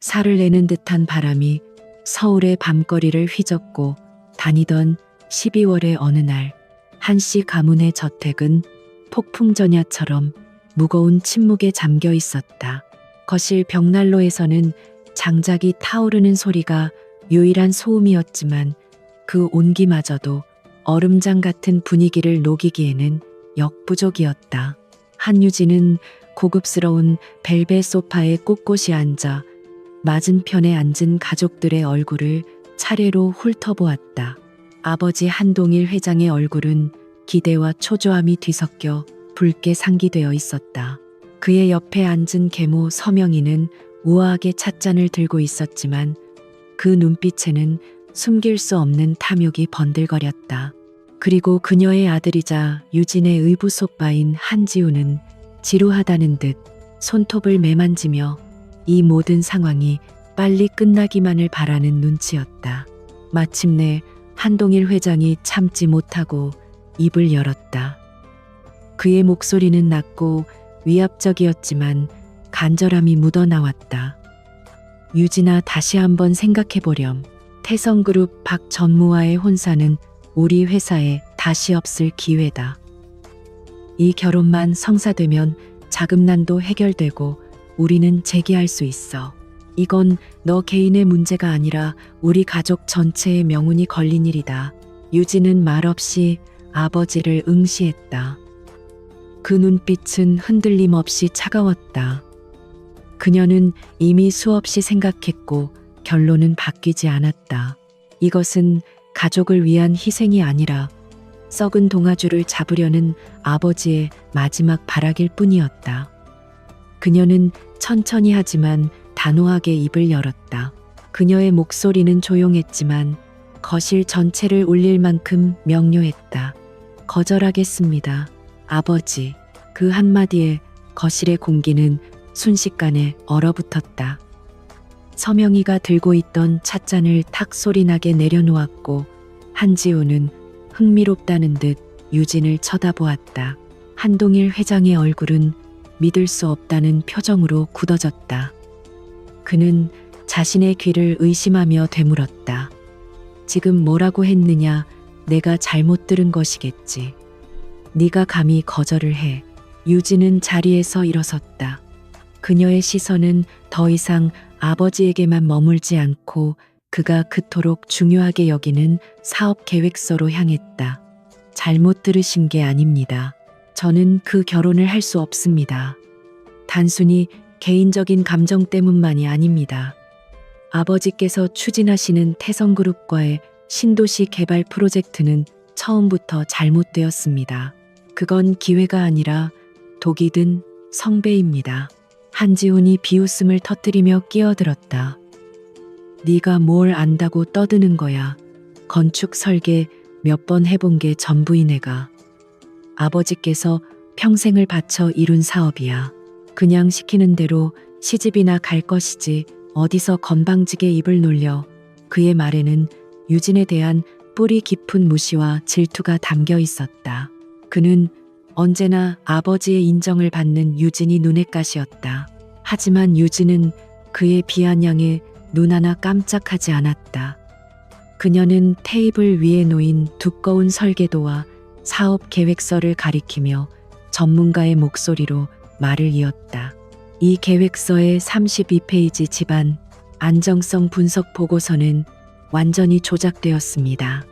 살을 내는 듯한 바람이 서울의 밤거리를 휘젓고 다니던 12월의 어느 날, 한씨 가문의 저택은 폭풍전야처럼 무거운 침묵에 잠겨 있었다. 거실 벽난로에서는 장작이 타오르는 소리가 유일한 소음이었지만 그 온기마저도 얼음장 같은 분위기를 녹이기에는 역부족이었다. 한유진은 고급스러운 벨벳 소파에 꼿꼿이 앉아 맞은편에 앉은 가족들의 얼굴을 차례로 훑어보았다. 아버지 한동일 회장의 얼굴은 기대와 초조함이 뒤섞여 붉게 상기되어 있었다. 그의 옆에 앉은 계모 서명희는 우아하게 찻잔을 들고 있었지만 그 눈빛에는 숨길 수 없는 탐욕이 번들거렸다. 그리고 그녀의 아들이자 유진의 의부속바인 한지우는 지루하다는 듯 손톱을 매만지며 이 모든 상황이 빨리 끝나기만을 바라는 눈치였다. 마침내 한동일 회장이 참지 못하고 입을 열었다. 그의 목소리는 낮고 위압적이었지만 간절함이 묻어나왔다. 유진아, 다시 한번 생각해보렴. 태성그룹 박 전무와의 혼사는 우리 회사에 다시 없을 기회다. 이 결혼만 성사되면 자금난도 해결되고 우리는 재기할 수 있어. 이건 너 개인의 문제가 아니라 우리 가족 전체의 명운이 걸린 일이다. 유진은 말없이 아버지를 응시했다. 그 눈빛은 흔들림 없이 차가웠다. 그녀는 이미 수없이 생각했고 결론은 바뀌지 않았다. 이것은 가족을 위한 희생이 아니라 썩은 동아줄을 잡으려는 아버지의 마지막 발악일 뿐이었다. 그녀는 천천히 하지만 단호하게 입을 열었다. 그녀의 목소리는 조용했지만 거실 전체를 울릴 만큼 명료했다. 거절하겠습니다, 아버지. 그 한마디에 거실의 공기는 순식간에 얼어붙었다. 서명희가 들고 있던 찻잔을 탁 소리나게 내려놓았고 한지우는 흥미롭다는 듯 유진을 쳐다보았다. 한동일 회장의 얼굴은 믿을 수 없다는 표정으로 굳어졌다. 그는 자신의 귀를 의심하며 되물었다. 지금 뭐라고 했느냐? 내가 잘못 들은 것이겠지. 네가 감히 거절을 해. 유진은 자리에서 일어섰다. 그녀의 시선은 더 이상 아버지에게만 머물지 않고 그가 그토록 중요하게 여기는 사업 계획서로 향했다. 잘못 들으신 게 아닙니다. 저는 그 결혼을 할 수 없습니다. 단순히 개인적인 감정 때문만이 아닙니다. 아버지께서 추진하시는 태성그룹과의 신도시 개발 프로젝트는 처음부터 잘못되었습니다. 그건 기회가 아니라 독이 든 성배입니다. 한지훈이 비웃음을 터뜨리며 끼어들었다. 네가 뭘 안다고 떠드는 거야. 건축 설계 몇 번 해본 게 전부인 애가. 아버지께서 평생을 바쳐 이룬 사업이야. 그냥 시키는 대로 시집이나 갈 것이지 어디서 건방지게 입을 놀려. 그의 말에는 유진에 대한 뿌리 깊은 무시와 질투가 담겨 있었다. 그는 언제나 아버지의 인정을 받는 유진이 눈엣 가시였다. 하지만 유진은 그의 비아냥에 눈 하나 깜짝하지 않았다. 그녀는 테이블 위에 놓인 두꺼운 설계도와 사업 계획서를 가리키며 전문가의 목소리로 말을 이었다. 이 계획서의 32페이지 집안 안정성 분석 보고서는 완전히 조작되었습니다.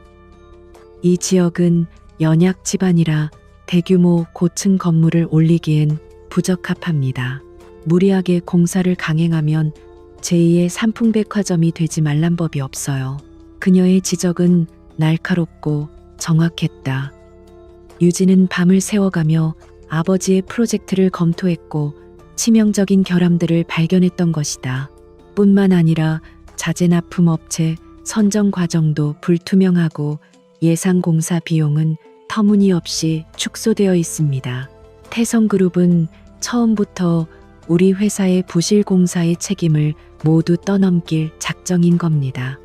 이 지역은 연약 집안이라 대규모 고층 건물을 올리기엔 부적합합니다. 무리하게 공사를 강행하면 제2의 삼풍백화점이 되지 말란 법이 없어요. 그녀의 지적은 날카롭고 정확했다. 유진은 밤을 새워가며 아버지의 프로젝트를 검토했고 치명적인 결함들을 발견했던 것이다. 뿐만 아니라 자재납품 업체 선정 과정도 불투명하고 예상 공사 비용은 터무니없이 축소되어 있습니다. 태성그룹은 처음부터 우리 회사의 부실 공사의 책임을 모두 떠넘길 작정인 겁니다.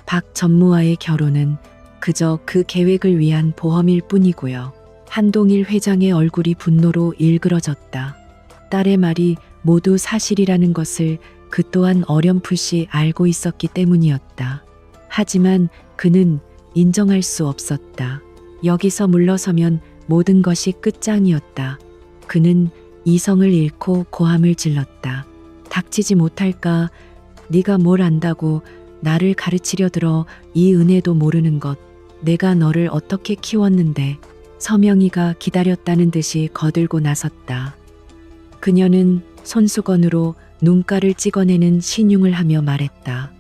박 전무와의 결혼은 그저 그 계획을 위한 보험일 뿐이고요. 한동일 회장의 얼굴이 분노로 일그러졌다. 딸의 말이 모두 사실이라는 것을 그 또한 어렴풋이 알고 있었기 때문이었다. 하지만 그는 인정할 수 없었다. 여기서 물러서면 모든 것이 끝장이었다. 그는 이성을 잃고 고함을 질렀다. 닥치지 못할까? 네가 뭘 안다고 나를 가르치려 들어. 이 은혜도 모르는 것. 내가 너를 어떻게 키웠는데. 서명이가 기다렸다는 듯이 거들고 나섰다. 그녀는 손수건으로 눈가를 찍어내는 신용을 하며 말했다.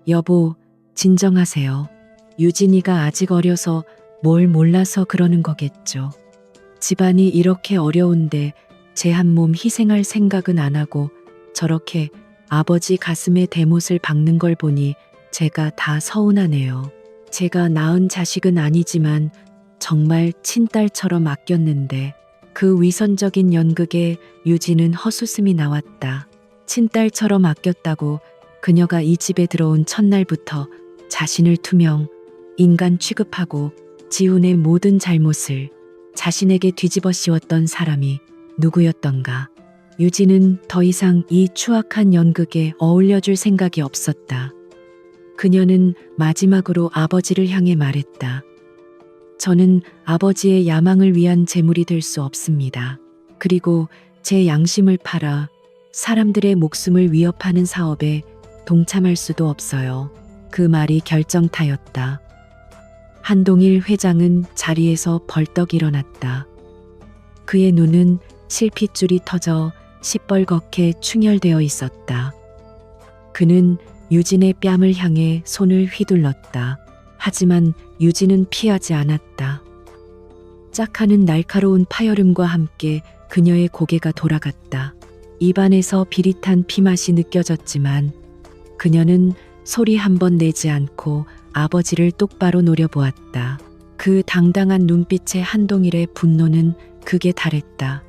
여보, 진정하세요. 유진이가 아직 어려서 뭘 몰라서 그러는 거겠죠. 집안이 이렇게 어려운데 제 한 몸 희생할 생각은 안 하고 저렇게 아버지 가슴에 대못을 박는 걸 보니 제가 다 서운하네요. 제가 낳은 자식은 아니지만 정말 친딸처럼 아꼈는데. 그 위선적인 연극에 유진은 헛웃음이 나왔다. 친딸처럼 아꼈다고 그녀가 이 집에 들어온 첫날부터 자신을 투명, 인간 취급하고 지훈의 모든 잘못을 자신에게 뒤집어 씌웠던 사람이 누구였던가. 유진은 더 이상 이 추악한 연극에 어울려줄 생각이 없었다. 그녀는 마지막으로 아버지를 향해 말했다. 저는 아버지의 야망을 위한 재물이 될 수 없습니다. 그리고 제 양심을 팔아 사람들의 목숨을 위협하는 사업에 동참할 수도 없어요. 그 말이 결정타였다. 한동일 회장은 자리에서 벌떡 일어났다. 그의 눈은 실핏줄이 터져 시뻘겋게 충혈되어 있었다. 그는 유진의 뺨을 향해 손을 휘둘렀다. 하지만 유진은 피하지 않았다. 짝하는 날카로운 파열음과 함께 그녀의 고개가 돌아갔다. 입안에서 비릿한 피맛이 느껴졌지만 그녀는 소리 한 번 내지 않고 아버지를 똑바로 노려보았다. 그 당당한 눈빛에 한동일의 분노는 극에 달했다.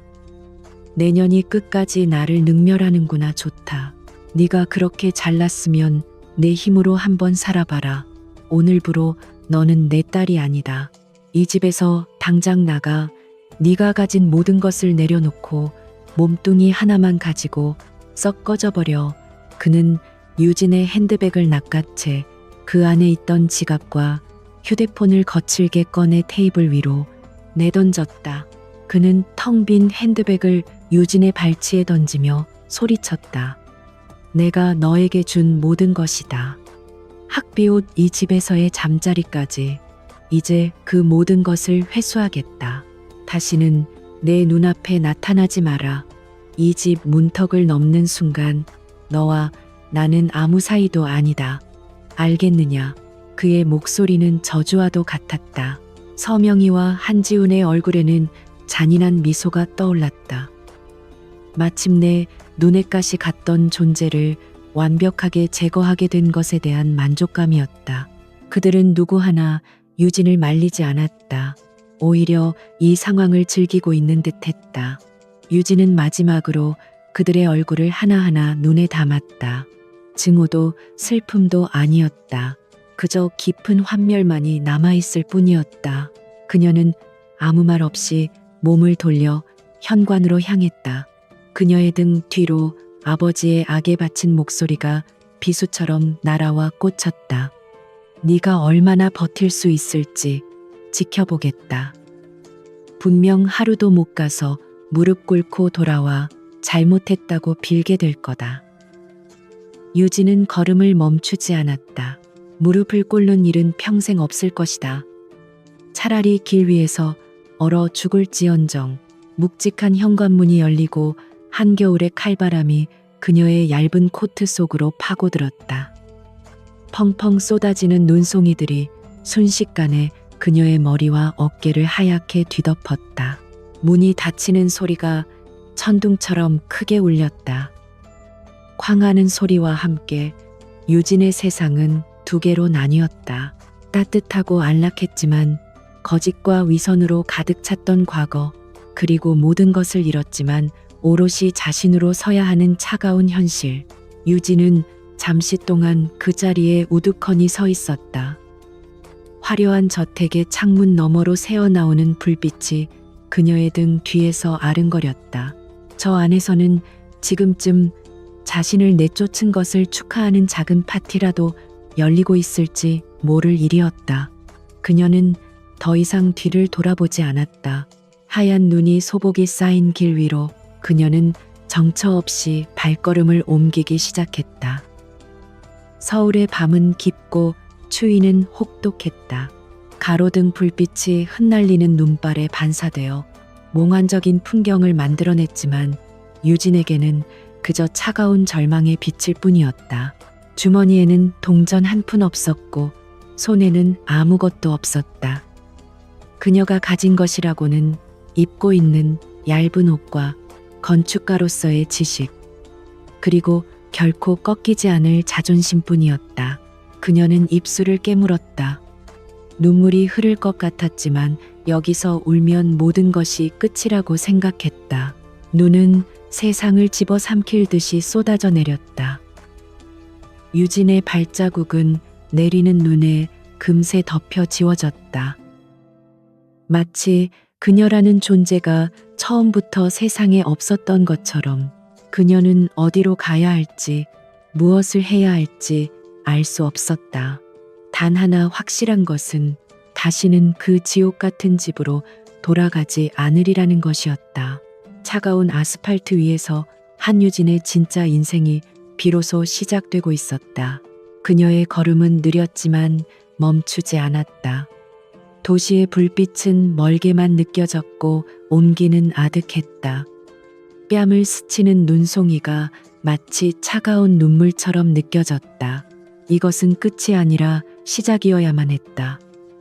내년이 끝까지 나를 능멸하는구나. 좋다. 네가 그렇게 잘났으면 내 힘으로 한번 살아봐라. 오늘부로 너는 내 딸이 아니다. 이 집에서 당장 나가. 네가 가진 모든 것을 내려놓고 몸뚱이 하나만 가지고 썩 꺼져버려. 그는 유진의 핸드백을 낚아채 그 안에 있던 지갑과 휴대폰을 거칠게 꺼내 테이블 위로 내던졌다. 그는 텅 빈 핸드백을 유진의 발치에 던지며 소리쳤다. 내가 너에게 준 모든 것이다. 학비옷, 이 집에서의 잠자리까지. 이제 그 모든 것을 회수하겠다. 다시는 내 눈앞에 나타나지 마라. 이 집 문턱을 넘는 순간 너와 나는 아무 사이도 아니다. 알겠느냐? 그의 목소리는 저주와도 같았다. 서명희와 한지훈의 얼굴에는 잔인한 미소가 떠올랐다. 마침내 눈에 가시 갔던 존재를 완벽하게 제거하게 된 것에 대한 만족감이었다. 그들은 누구 하나 유진을 말리지 않았다. 오히려 이 상황을 즐기고 있는 듯했다. 유진은 마지막으로 그들의 얼굴을 하나하나 눈에 담았다. 증오도 슬픔도 아니었다. 그저 깊은 환멸만이 남아있을 뿐이었다. 그녀는 아무 말 없이 몸을 돌려 현관으로 향했다. 그녀의 등 뒤로 아버지의 악에 바친 목소리가 비수처럼 날아와 꽂혔다. 네가 얼마나 버틸 수 있을지 지켜보겠다. 분명 하루도 못 가서 무릎 꿇고 돌아와 잘못했다고 빌게 될 거다. 유진은 걸음을 멈추지 않았다. 무릎을 꿇는 일은 평생 없을 것이다. 차라리 길 위에서 얼어 죽을지언정. 묵직한 현관문이 열리고 한겨울의 칼바람이 그녀의 얇은 코트 속으로 파고들었다. 펑펑 쏟아지는 눈송이들이 순식간에 그녀의 머리와 어깨를 하얗게 뒤덮었다. 문이 닫히는 소리가 천둥처럼 크게 울렸다. 쾅하는 소리와 함께 유진의 세상은 두 개로 나뉘었다. 따뜻하고 안락했지만 거짓과 위선으로 가득 찼던 과거, 그리고 모든 것을 잃었지만 오롯이 자신으로 서야 하는 차가운 현실. 유진은 잠시 동안 그 자리에 우두커니 서 있었다. 화려한 저택의 창문 너머로 새어나오는 불빛이 그녀의 등 뒤에서 아른거렸다. 저 안에서는 지금쯤 자신을 내쫓은 것을 축하하는 작은 파티라도 열리고 있을지 모를 일이었다. 그녀는 더 이상 뒤를 돌아보지 않았다. 하얀 눈이 소복이 쌓인 길 위로 그녀는 정처 없이 발걸음을 옮기기 시작했다. 서울의 밤은 깊고 추위는 혹독했다. 가로등 불빛이 흩날리는 눈발에 반사되어 몽환적인 풍경을 만들어냈지만 유진에게는 그저 차가운 절망의 빛일 뿐이었다. 주머니에는 동전 한 푼 없었고 손에는 아무것도 없었다. 그녀가 가진 것이라고는 입고 있는 얇은 옷과 건축가로서의 지식, 그리고 결코 꺾이지 않을 자존심뿐이었다. 그녀는 입술을 깨물었다. 눈물이 흐를 것 같았지만 여기서 울면 모든 것이 끝이라고 생각했다. 눈은 세상을 집어삼킬 듯이 쏟아져 내렸다. 유진의 발자국은 내리는 눈에 금세 덮여 지워졌다. 마치 그녀라는 존재가 처음부터 세상에 없었던 것처럼 그녀는 어디로 가야 할지, 무엇을 해야 할지 알 수 없었다. 단 하나 확실한 것은 다시는 그 지옥 같은 집으로 돌아가지 않으리라는 것이었다. 차가운 아스팔트 위에서 한유진의 진짜 인생이 비로소 시작되고 있었다. 그녀의 걸음은 느렸지만 멈추지 않았다. 도시의 불빛은 멀게만 느껴졌고 온기는 아득했다. 뺨을 스치는 눈송이가 마치 차가운 눈물처럼 느껴졌다. 이것은 끝이 아니라 시작이어야만 했다.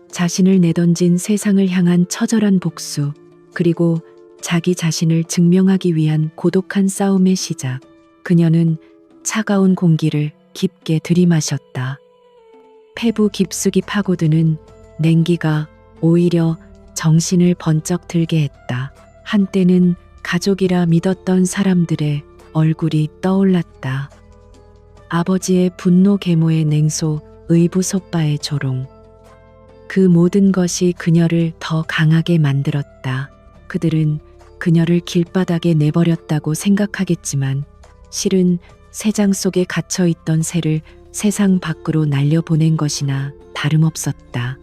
자신을 내던진 세상을 향한 처절한 복수, 그리고 자기 자신을 증명하기 위한 고독한 싸움의 시작. 그녀는 차가운 공기를 깊게 들이마셨다. 폐부 깊숙이 파고드는 냉기가 오히려 정신을 번쩍 들게 했다. 한때는 가족이라 믿었던 사람들의 얼굴이 떠올랐다. 아버지의 분노 계모의 냉소, 의부솥바의 조롱. 그 모든 것이 그녀를 더 강하게 만들었다. 그들은 그녀를 길바닥에 내버렸다고 생각하겠지만 실은 새장 속에 갇혀 있던 새를 세상 밖으로 날려보낸 것이나 다름없었다.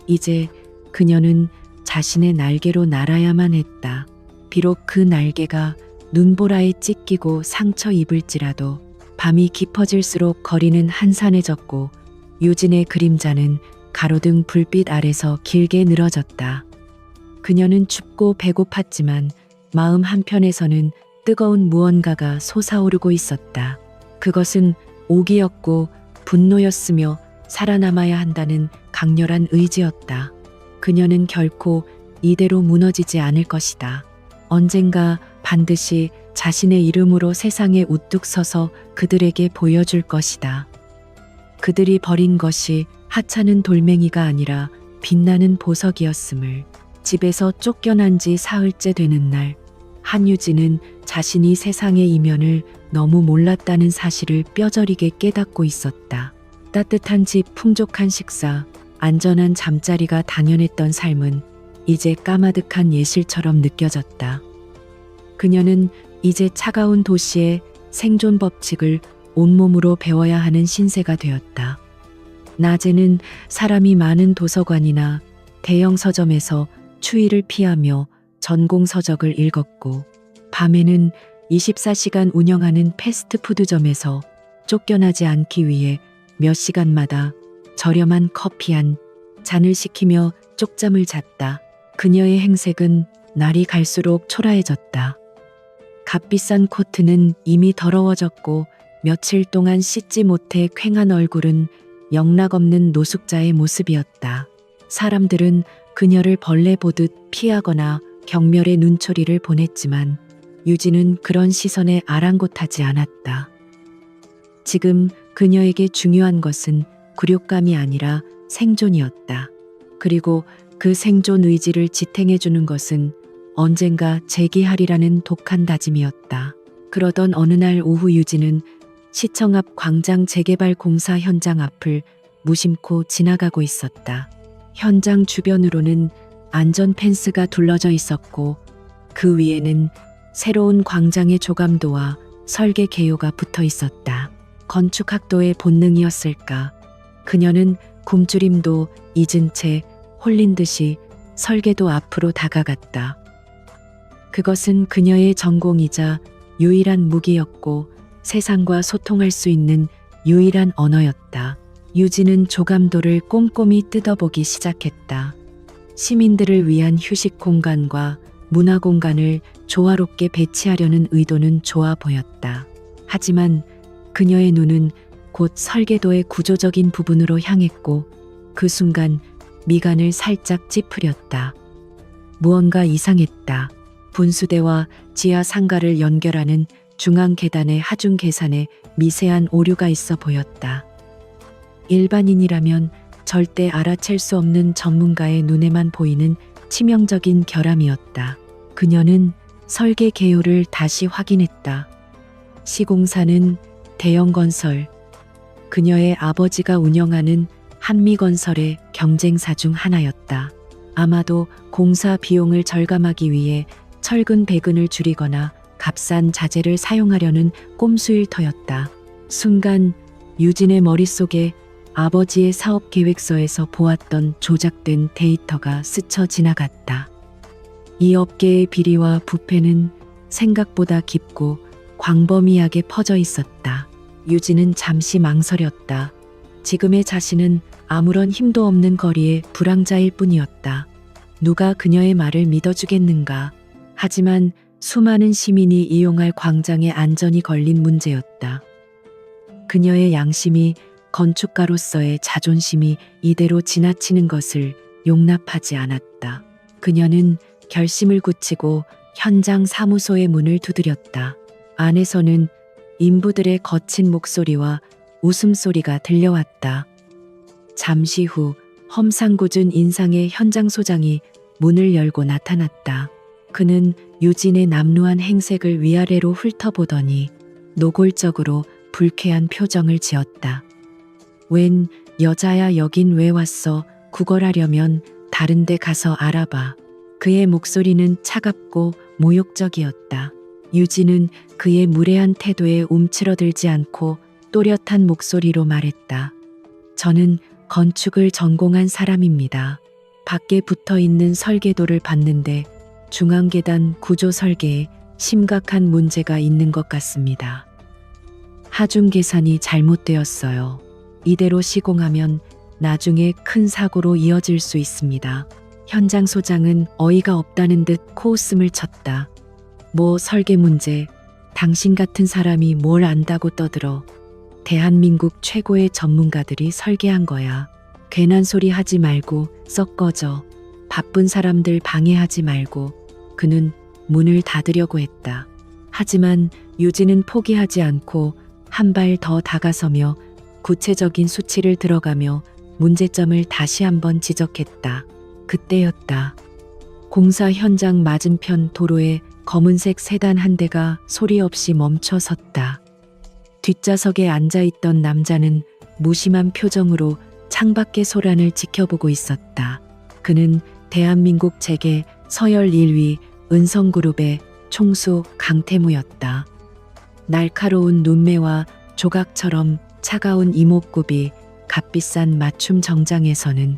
이제 그녀는 자신의 날개로 날아야만 했다. 비록 그 날개가 눈보라에 찢기고 상처 입을지라도 밤이 깊어질수록 거리는 한산해졌고 유진의 그림자는 가로등 불빛 아래서 길게 늘어졌다. 그녀는 춥고 배고팠지만 마음 한편에서는 뜨거운 무언가가 솟아오르고 있었다. 그것은 오기였고 분노였으며 살아남아야 한다는 강렬한 의지였다. 그녀는 결코 이대로 무너지지 않을 것이다. 언젠가 반드시 자신의 이름으로 세상에 우뚝 서서 그들에게 보여줄 것이다. 그들이 버린 것이 하찮은 돌멩이가 아니라 빛나는 보석이었음을. 집에서 쫓겨난 지 사흘째 되는 날, 한유진은 자신이 세상의 이면을 너무 몰랐다는 사실을 뼈저리게 깨닫고 있었다. 따뜻한 집, 풍족한 식사, 안전한 잠자리가 당연했던 삶은 이제 까마득한 예실처럼 느껴졌다. 그녀는 이제 차가운 도시의 생존 법칙을 온몸으로 배워야 하는 신세가 되었다. 낮에는 사람이 많은 도서관이나 대형 서점에서 추위를 피하며 전공 서적을 읽었고, 밤에는 24시간 운영하는 패스트푸드점에서 쫓겨나지 않기 위해 몇 시간마다 저렴한 커피 한 잔을 시키며 쪽잠을 잤다. 그녀의 행색은 날이 갈수록 초라해졌다. 값비싼 코트는 이미 더러워졌고 며칠 동안 씻지 못해 퀭한 얼굴은 영락없는 노숙자의 모습이었다. 사람들은 그녀를 벌레 보듯 피하거나 경멸의 눈초리를 보냈지만 유진은 그런 시선에 아랑곳하지 않았다. 지금 그녀에게 중요한 것은 굴욕감이 아니라 생존이었다. 그리고 그 생존 의지를 지탱해주는 것은 언젠가 재기하리라는 독한 다짐이었다. 그러던 어느 날 오후 유진은 시청 앞 광장 재개발 공사 현장 앞을 무심코 지나가고 있었다. 현장 주변으로는 안전 펜스가 둘러져 있었고 그 위에는 새로운 광장의 조감도와 설계 개요가 붙어 있었다. 건축학도의 본능이었을까? 그녀는 굶주림도 잊은 채 홀린 듯이 설계도 앞으로 다가갔다. 그것은 그녀의 전공이자 유일한 무기였고 세상과 소통할 수 있는 유일한 언어였다. 유진은 조감도를 꼼꼼히 뜯어보기 시작했다. 시민들을 위한 휴식 공간과 문화 공간을 조화롭게 배치하려는 의도는 좋아 보였다. 하지만 그녀의 눈은 곧 설계도의 구조적인 부분으로 향했고 그 순간 미간을 살짝 찌푸렸다. 무언가 이상했다. 분수대와 지하 상가를 연결하는 중앙 계단의 하중 계산에 미세한 오류가 있어 보였다. 일반인이라면 절대 알아챌 수 없는 전문가의 눈에만 보이는 치명적인 결함이었다. 그녀는 설계 개요를 다시 확인했다. 시공사는 대형건설, 그녀의 아버지가 운영하는 한미건설의 경쟁사 중 하나였다. 아마도 공사 비용을 절감하기 위해 철근 배근을 줄이거나 값싼 자재를 사용하려는 꼼수일 터였다. 순간 유진의 머릿속에 아버지의 사업 계획서에서 보았던 조작된 데이터가 스쳐 지나갔다. 이 업계의 비리와 부패는 생각보다 깊고 광범위하게 퍼져 있었다. 유진은 잠시 망설였다. 지금의 자신은 아무런 힘도 없는 거리의 불황자일 뿐이었다. 누가 그녀의 말을 믿어주겠는가? 하지만 수많은 시민이 이용할 광장의 안전이 걸린 문제였다. 그녀의 양심이, 건축가로서의 자존심이 이대로 지나치는 것을 용납하지 않았다. 그녀는 결심을 굳히고 현장 사무소의 문을 두드렸다. 안에서는 인부들의 거친 목소리와 웃음소리가 들려왔다. 잠시 후 험상궂은 인상의 현장 소장이 문을 열고 나타났다. 그는 유진의 남루한 행색을 위아래로 훑어보더니 노골적으로 불쾌한 표정을 지었다. 웬 여자야, 여긴 왜 왔어? 구걸하려면 다른 데 가서 알아봐. 그의 목소리는 차갑고 모욕적이었다. 유진은 그의 무례한 태도에 움츠러들지 않고 또렷한 목소리로 말했다. 저는 건축을 전공한 사람입니다. 밖에 붙어 있는 설계도를 봤는데 중앙계단 구조 설계에 심각한 문제가 있는 것 같습니다. 하중 계산이 잘못되었어요. 이대로 시공하면 나중에 큰 사고로 이어질 수 있습니다. 현장 소장은 어이가 없다는 듯 코웃음을 쳤다. 뭐 설계 문제, 당신 같은 사람이 뭘 안다고 떠들어. 대한민국 최고의 전문가들이 설계한 거야. 괜한 소리 하지 말고 썩 꺼져. 바쁜 사람들 방해하지 말고. 그는 문을 닫으려고 했다. 하지만 유진은 포기하지 않고 한 발 더 다가서며 구체적인 수치를 들어가며 문제점을 다시 한번 지적했다. 그때였다. 공사 현장 맞은편 도로에 검은색 세단 한 대가 소리 없이 멈춰 섰다. 뒷좌석에 앉아있던 남자는 무심한 표정으로 창밖의 소란을 지켜보고 있었다. 그는 대한민국 재계 서열 1위 은성그룹의 총수 강태무였다. 날카로운 눈매와 조각처럼 차가운 이목구비, 값비싼 맞춤 정장에서는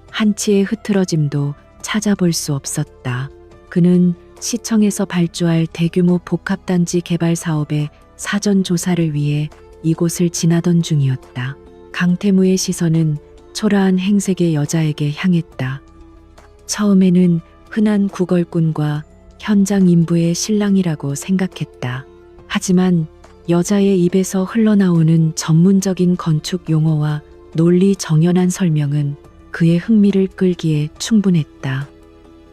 한치의 흐트러짐도 찾아볼 수 없었다. 그는 시청에서 발주할 대규모 복합단지 개발 사업의 사전 조사를 위해 이곳을 지나던 중이었다. 강태무의 시선은 초라한 행색의 여자에게 향했다. 처음에는 흔한 구걸꾼과 현장 인부의 신랑이라고 생각했다. 하지만 여자의 입에서 흘러나오는 전문적인 건축 용어와 논리 정연한 설명은 그의 흥미를 끌기에 충분했다.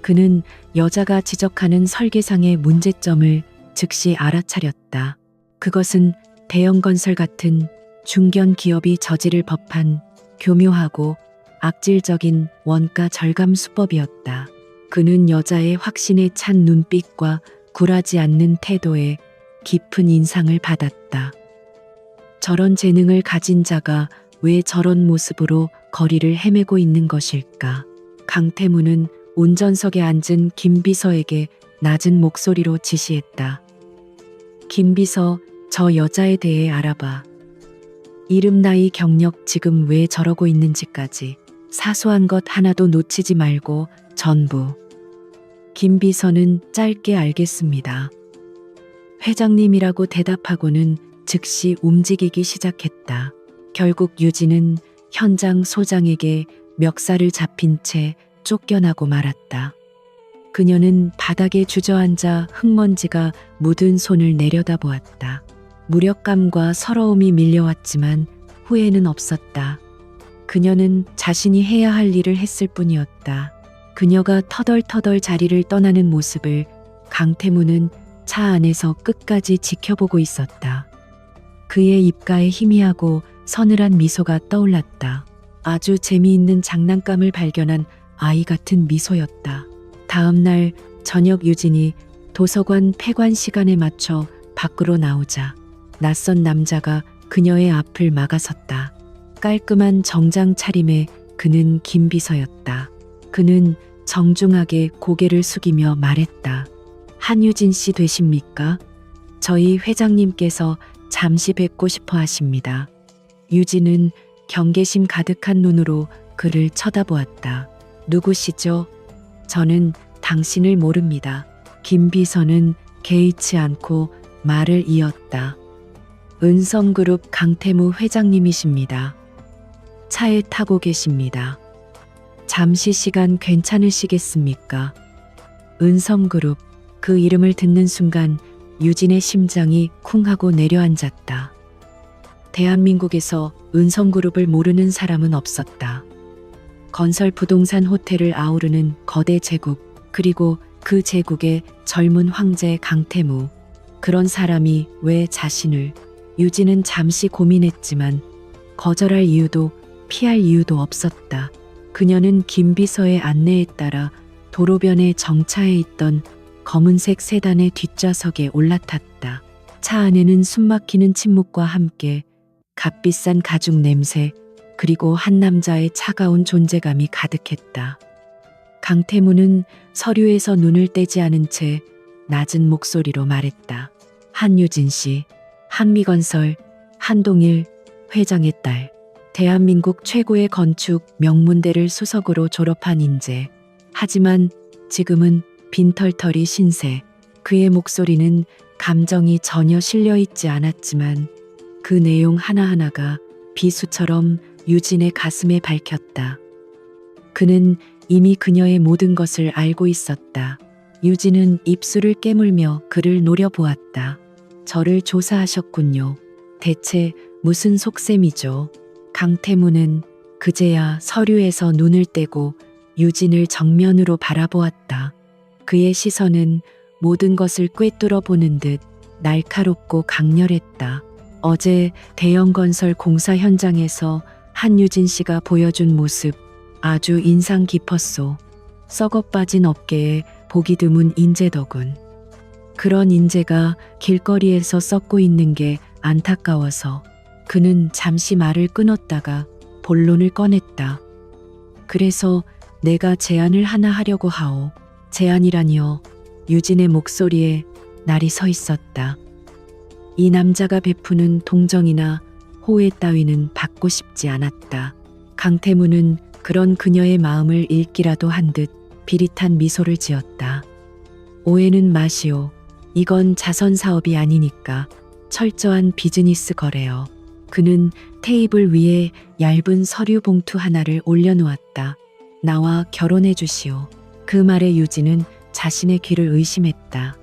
그는 여자가 지적하는 설계상의 문제점을 즉시 알아차렸다. 그것은 대형 건설 같은 중견 기업이 저지를 법한 교묘하고 악질적인 원가 절감 수법이었다. 그는 여자의 확신에 찬 눈빛과 굴하지 않는 태도에 깊은 인상을 받았다. 저런 재능을 가진 자가 왜 저런 모습으로 거리를 헤매고 있는 것일까? 강태무는 운전석에 앉은 김 비서에게 낮은 목소리로 지시했다. 김비서, 저 여자에 대해 알아봐. 이름, 나이, 경력, 지금 왜 저러고 있는지까지 사소한 것 하나도 놓치지 말고 전부. 김비서는 짧게 알겠습니다. 회장님이라고 대답하고는 즉시 움직이기 시작했다. 결국 유진은 현장 소장에게 멱살을 잡힌 채 쫓겨나고 말았다. 그녀는 바닥에 주저앉아 흙먼지가 묻은 손을 내려다보았다. 무력감과 서러움이 밀려왔지만 후회는 없었다. 그녀는 자신이 해야 할 일을 했을 뿐이었다. 그녀가 터덜터덜 자리를 떠나는 모습을 강태무는 차 안에서 끝까지 지켜보고 있었다. 그의 입가에 희미하고 서늘한 미소가 떠올랐다. 아주 재미있는 장난감을 발견한 아이 같은 미소였다. 다음 날 저녁 유진이 도서관 폐관 시간에 맞춰 밖으로 나오자 낯선 남자가 그녀의 앞을 막아섰다. 깔끔한 정장 차림에 그는 김비서였다. 그는 정중하게 고개를 숙이며 말했다. 한유진 씨 되십니까? 저희 회장님께서 잠시 뵙고 싶어 하십니다. 유진은 경계심 가득한 눈으로 그를 쳐다보았다. 누구시죠? 저는 당신을 모릅니다. 김비서는 개의치 않고 말을 이었다. 은성그룹 강태무 회장님이십니다. 차에 타고 계십니다. 잠시 시간 괜찮으시겠습니까? 은성그룹, 그 이름을 듣는 순간 유진의 심장이 쿵 하고 내려앉았다. 대한민국에서 은성그룹을 모르는 사람은 없었다. 건설 부동산 호텔을 아우르는 거대 제국, 그리고 그 제국의 젊은 황제 강태무. 그런 사람이 왜 자신을. 유진은 잠시 고민했지만 거절할 이유도 피할 이유도 없었다. 그녀는 김비서의 안내에 따라 도로변에 정차해 있던 검은색 세단의 뒷좌석에 올라탔다. 차 안에는 숨막히는 침묵과 함께 값비싼 가죽 냄새, 그리고 한 남자의 차가운 존재감이 가득했다. 강태무는 서류에서 눈을 떼지 않은 채 낮은 목소리로 말했다. 한유진 씨, 한미건설, 한동일 회장의 딸. 대한민국 최고의 건축 명문대를 수석으로 졸업한 인재. 하지만 지금은 빈털터리 신세. 그의 목소리는 감정이 전혀 실려 있지 않았지만 그 내용 하나하나가 비수처럼 유진의 가슴에 밝혔다. 그는 이미 그녀의 모든 것을 알고 있었다. 유진은 입술을 깨물며 그를 노려보았다. 저를 조사하셨군요. 대체 무슨 속셈이죠? 강태무는 그제야 서류에서 눈을 떼고 유진을 정면으로 바라보았다. 그의 시선은 모든 것을 꿰뚫어 보는 듯 날카롭고 강렬했다. 어제 대형 건설 공사 현장에서 한유진 씨가 보여준 모습, 아주 인상 깊었소. 썩어 빠진 업계에 보기 드문 인재더군. 그런 인재가 길거리에서 썩고 있는 게 안타까워서. 그는 잠시 말을 끊었다가 본론을 꺼냈다. 그래서 내가 제안을 하나 하려고 하오. 제안이라니요. 유진의 목소리에 날이 서 있었다. 이 남자가 베푸는 동정이나 호혜 따위는 받고 싶지 않았다. 강태무는 그런 그녀의 마음을 읽기라도 한 듯 비릿한 미소를 지었다. 오해는 마시오. 이건 자선 사업이 아니니까 철저한 비즈니스 거래요. 그는 테이블 위에 얇은 서류 봉투 하나를 올려놓았다. 나와 결혼해 주시오. 그 말에 유진은 자신의 귀를 의심했다.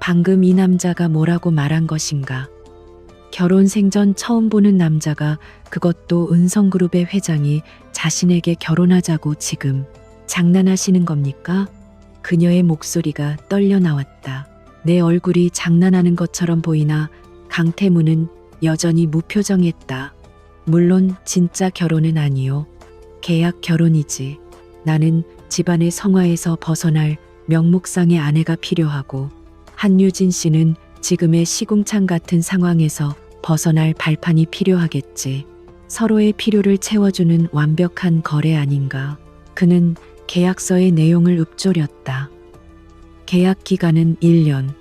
방금 이 남자가 뭐라고 말한 것인가? 결혼 생전 처음 보는 남자가, 그것도 은성그룹의 회장이 자신에게 결혼하자고 지금 장난하시는 겁니까? 그녀의 목소리가 떨려 나왔다. 내 얼굴이 장난하는 것처럼 보이나 강태무는 여전히 무표정했다. 물론 진짜 결혼은 아니요. 계약 결혼이지. 나는 집안의 성화에서 벗어날 명목상의 아내가 필요하고 한유진 씨는 지금의 시궁창 같은 상황에서 벗어날 발판이 필요하겠지. 서로의 필요를 채워주는 완벽한 거래 아닌가. 그는 계약서의 내용을 읊조렸다. 계약 기간은 1년.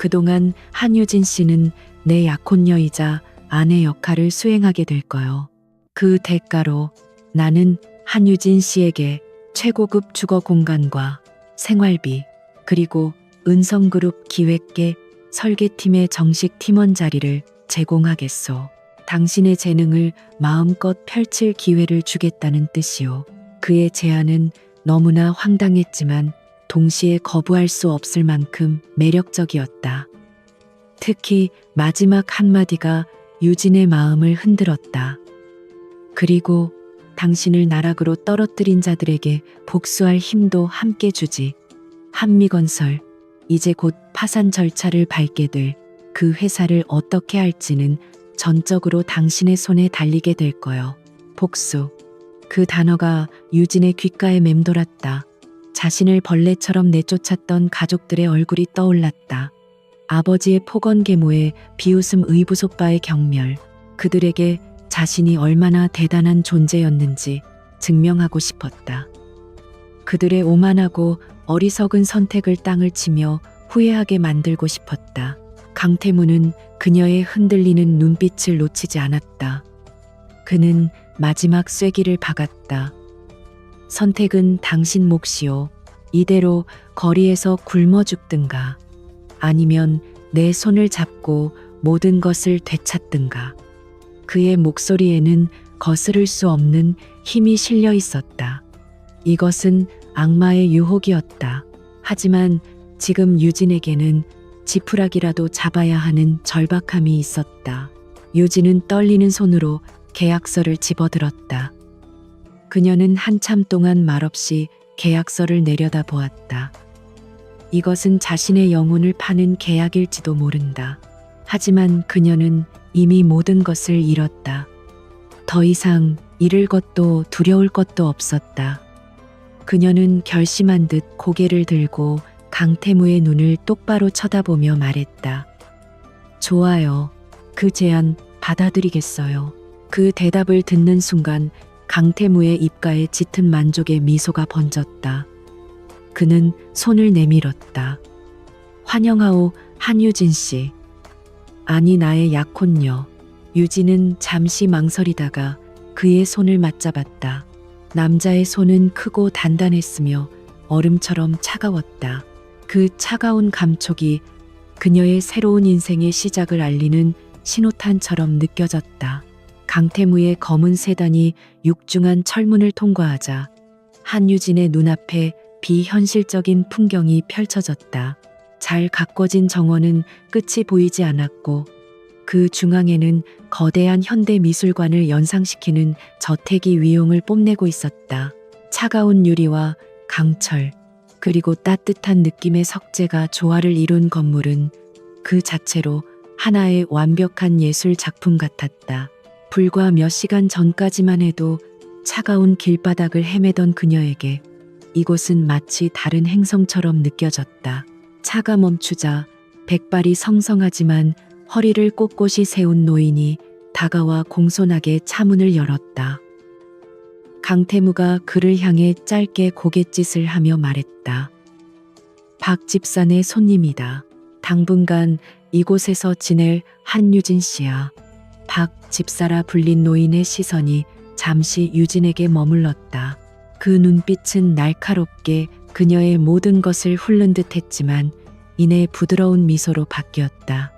그동안 한유진 씨는 내 약혼녀이자 아내 역할을 수행하게 될 거요. 그 대가로 나는 한유진 씨에게 최고급 주거 공간과 생활비, 그리고 은성그룹 기획계 설계팀의 정식 팀원 자리를 제공하겠소. 당신의 재능을 마음껏 펼칠 기회를 주겠다는 뜻이요. 그의 제안은 너무나 황당했지만 동시에 거부할 수 없을 만큼 매력적이었다. 특히 마지막 한마디가 유진의 마음을 흔들었다. 그리고 당신을 나락으로 떨어뜨린 자들에게 복수할 힘도 함께 주지. 한미건설, 이제 곧 파산 절차를 밟게 될 그 회사를 어떻게 할지는 전적으로 당신의 손에 달리게 될 거요. 복수. 그 단어가 유진의 귓가에 맴돌았다. 자신을 벌레처럼 내쫓았던 가족들의 얼굴이 떠올랐다. 아버지의 폭언계모에 비웃음 의부속바의 경멸. 그들에게 자신이 얼마나 대단한 존재였는지 증명하고 싶었다. 그들의 오만하고 어리석은 선택을 땅을 치며 후회하게 만들고 싶었다. 강태무는 그녀의 흔들리는 눈빛을 놓치지 않았다. 그는 마지막 쐐기를 박았다. 선택은 당신 몫이요. 이대로 거리에서 굶어 죽든가 아니면 내 손을 잡고 모든 것을 되찾든가. 그의 목소리에는 거스를 수 없는 힘이 실려 있었다. 이것은 악마의 유혹이었다. 하지만 지금 유진에게는 지푸라기라도 잡아야 하는 절박함이 있었다. 유진은 떨리는 손으로 계약서를 집어들었다. 그녀는 한참 동안 말없이 계약서를 내려다보았다. 이것은 자신의 영혼을 파는 계약일지도 모른다. 하지만 그녀는 이미 모든 것을 잃었다. 더 이상 잃을 것도 두려울 것도 없었다. 그녀는 결심한 듯 고개를 들고 강태무의 눈을 똑바로 쳐다보며 말했다. 좋아요. 그 제안 받아들이겠어요. 그 대답을 듣는 순간 강태무의 입가에 짙은 만족의 미소가 번졌다. 그는 손을 내밀었다. 환영하오, 한유진 씨. 아니, 나의 약혼녀. 유진은 잠시 망설이다가 그의 손을 맞잡았다. 남자의 손은 크고 단단했으며 얼음처럼 차가웠다. 그 차가운 감촉이 그녀의 새로운 인생의 시작을 알리는 신호탄처럼 느껴졌다. 강태무의 검은 세단이 육중한 철문을 통과하자 한유진의 눈앞에 비현실적인 풍경이 펼쳐졌다. 잘 가꿔진 정원은 끝이 보이지 않았고 그 중앙에는 거대한 현대 미술관을 연상시키는 저택이 위용을 뽐내고 있었다. 차가운 유리와 강철, 그리고 따뜻한 느낌의 석재가 조화를 이룬 건물은 그 자체로 하나의 완벽한 예술 작품 같았다. 불과 몇 시간 전까지만 해도 차가운 길바닥을 헤매던 그녀에게 이곳은 마치 다른 행성처럼 느껴졌다. 차가 멈추자 백발이 성성하지만 허리를 꼿꼿이 세운 노인이 다가와 공손하게 차문을 열었다. 강태무가 그를 향해 짧게 고갯짓을 하며 말했다. 박 집사네 손님이다. 당분간 이곳에서 지낼 한유진 씨야. 박 집사라 불린 노인의 시선이 잠시 유진에게 머물렀다. 그 눈빛은 날카롭게 그녀의 모든 것을 훑는 듯 했지만 이내 부드러운 미소로 바뀌었다.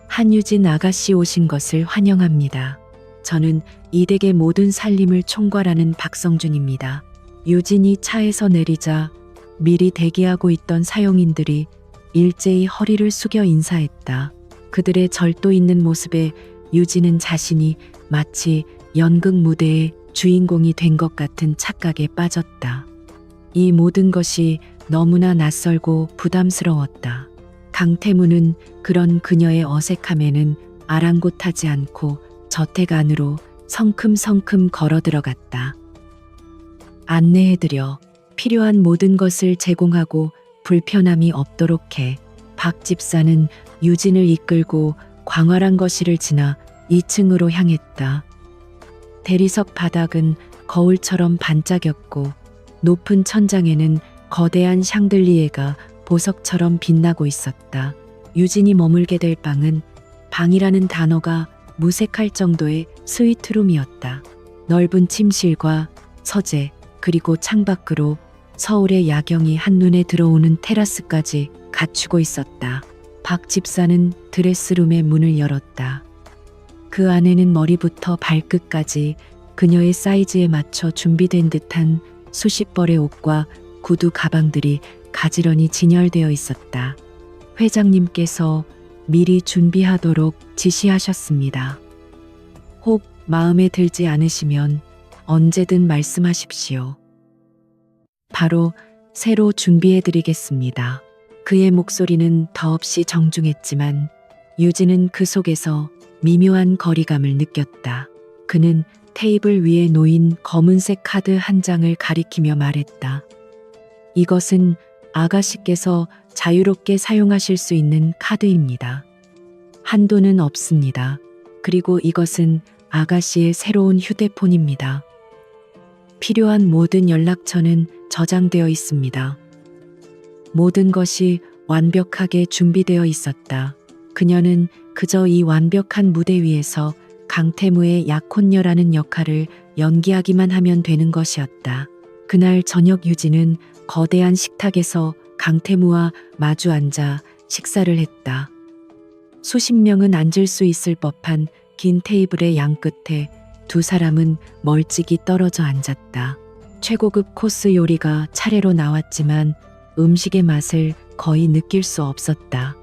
한유진 아가씨 오신 것을 환영합니다. 저는 이 댁의 모든 살림을 총괄하는 박성준입니다. 유진이 차에서 내리자 미리 대기하고 있던 사용인들이 일제히 허리를 숙여 인사했다. 그들의 절도 있는 모습에 유진은 자신이 마치 연극 무대의 주인공이 된 것 같은 착각에 빠졌다. 이 모든 것이 너무나 낯설고 부담스러웠다. 강태무는 그런 그녀의 어색함에는 아랑곳하지 않고 저택 안으로 성큼성큼 걸어 들어갔다. 안내해드려 필요한 모든 것을 제공하고 불편함이 없도록 해. 박 집사는 유진을 이끌고 광활한 거실을 지나 2층으로 향했다. 대리석 바닥은 거울처럼 반짝였고 높은 천장에는 거대한 샹들리에가 보석처럼 빛나고 있었다. 유진이 머물게 될 방은 방이라는 단어가 무색할 정도의 스위트룸이었다. 넓은 침실과 서재, 그리고 창밖으로 서울의 야경이 한눈에 들어오는 테라스까지 갖추고 있었다. 박 집사는 드레스룸의 문을 열었다. 그 안에는 머리부터 발끝까지 그녀의 사이즈에 맞춰 준비된 듯한 수십 벌의 옷과 구두 가방들이 가지런히 진열되어 있었다. 회장님께서 미리 준비하도록 지시하셨습니다. 혹 마음에 들지 않으시면 언제든 말씀하십시오. 바로 새로 준비해드리겠습니다. 그의 목소리는 더없이 정중했지만 유진은 그 속에서 미묘한 거리감을 느꼈다. 그는 테이블 위에 놓인 검은색 카드 한 장을 가리키며 말했다. 이것은 아가씨께서 자유롭게 사용하실 수 있는 카드입니다. 한도는 없습니다. 그리고 이것은 아가씨의 새로운 휴대폰입니다. 필요한 모든 연락처는 저장되어 있습니다. 모든 것이 완벽하게 준비되어 있었다. 그녀는 그저 이 완벽한 무대 위에서 강태무의 약혼녀라는 역할을 연기하기만 하면 되는 것이었다. 그날 저녁 유진은 거대한 식탁에서 강태무와 마주 앉아 식사를 했다. 수십 명은 앉을 수 있을 법한 긴 테이블의 양끝에 두 사람은 멀찍이 떨어져 앉았다. 최고급 코스 요리가 차례로 나왔지만 음식의 맛을 거의 느낄 수 없었다.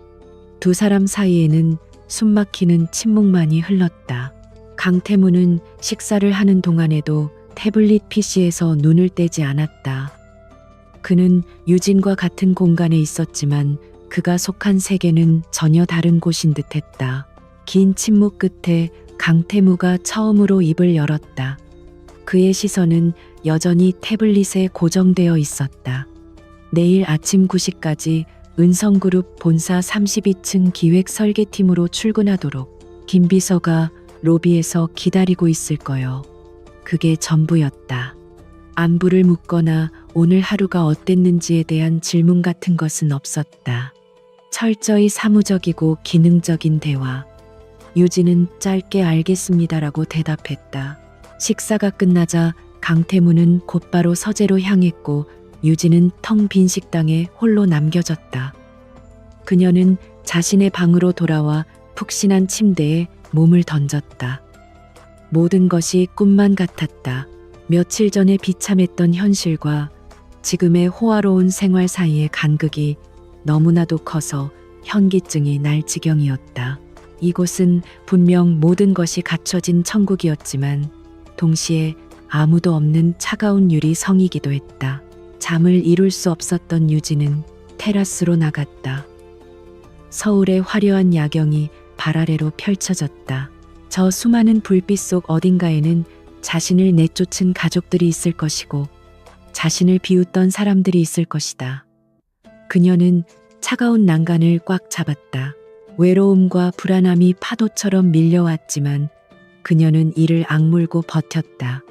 두 사람 사이에는 숨막히는 침묵만이 흘렀다. 강태무는 식사를 하는 동안에도 태블릿 PC에서 눈을 떼지 않았다. 그는 유진과 같은 공간에 있었지만 그가 속한 세계는 전혀 다른 곳인 듯했다. 긴 침묵 끝에 강태무가 처음으로 입을 열었다. 그의 시선은 여전히 태블릿에 고정되어 있었다. 내일 아침 9시까지 은성그룹 본사 32층 기획 설계팀으로 출근하도록 김 비서가 로비에서 기다리고 있을 거요. 그게 전부였다. 안부를 묻거나 오늘 하루가 어땠는지에 대한 질문 같은 것은 없었다. 철저히 사무적이고 기능적인 대화. 유진은 짧게 알겠습니다라고 대답했다. 식사가 끝나자 강태무는 곧바로 서재로 향했고 유진은 텅 빈 식당에 홀로 남겨졌다. 그녀는 자신의 방으로 돌아와 푹신한 침대에 몸을 던졌다. 모든 것이 꿈만 같았다. 며칠 전에 비참했던 현실과 지금의 호화로운 생활 사이의 간극이 너무나도 커서 현기증이 날 지경이었다. 이곳은 분명 모든 것이 갖춰진 천국이었지만 동시에 아무도 없는 차가운 유리 성이기도 했다. 잠을 이룰 수 없었던 유진은 테라스로 나갔다. 서울의 화려한 야경이 발 아래로 펼쳐졌다. 저 수많은 불빛 속 어딘가에는 자신을 내쫓은 가족들이 있을 것이고 자신을 비웃던 사람들이 있을 것이다. 그녀는 차가운 난간을 꽉 잡았다. 외로움과 불안함이 파도처럼 밀려왔지만 그녀는 이를 악물고 버텼다.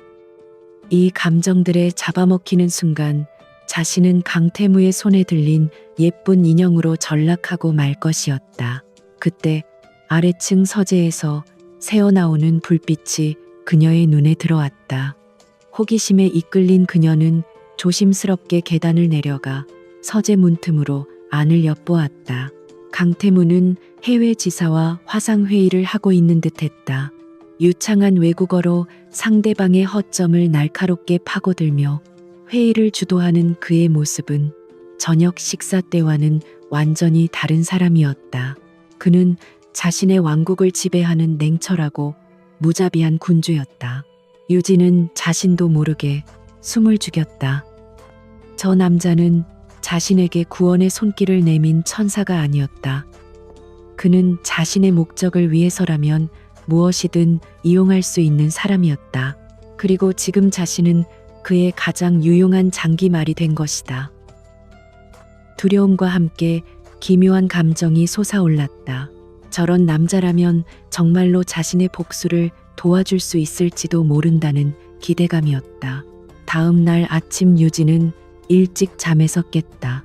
이 감정들에 잡아먹히는 순간 자신은 강태무의 손에 들린 예쁜 인형으로 전락하고 말 것이었다. 그때 아래층 서재에서 새어나오는 불빛이 그녀의 눈에 들어왔다. 호기심에 이끌린 그녀는 조심스럽게 계단을 내려가 서재 문틈으로 안을 엿보았다. 강태무는 해외 지사와 화상회의를 하고 있는 듯했다. 유창한 외국어로 상대방의 허점을 날카롭게 파고들며 회의를 주도하는 그의 모습은 저녁 식사 때와는 완전히 다른 사람이었다. 그는 자신의 왕국을 지배하는 냉철하고 무자비한 군주였다. 유진은 자신도 모르게 숨을 죽였다. 저 남자는 자신에게 구원의 손길을 내민 천사가 아니었다. 그는 자신의 목적을 위해서라면 무엇이든 이용할 수 있는 사람이었다. 그리고 지금 자신은 그의 가장 유용한 장기말이 된 것이다. 두려움과 함께 기묘한 감정이 솟아올랐다. 저런 남자라면 정말로 자신의 복수를 도와줄 수 있을지도 모른다는 기대감이었다. 다음 날 아침 유진은 일찍 잠에서 깼다.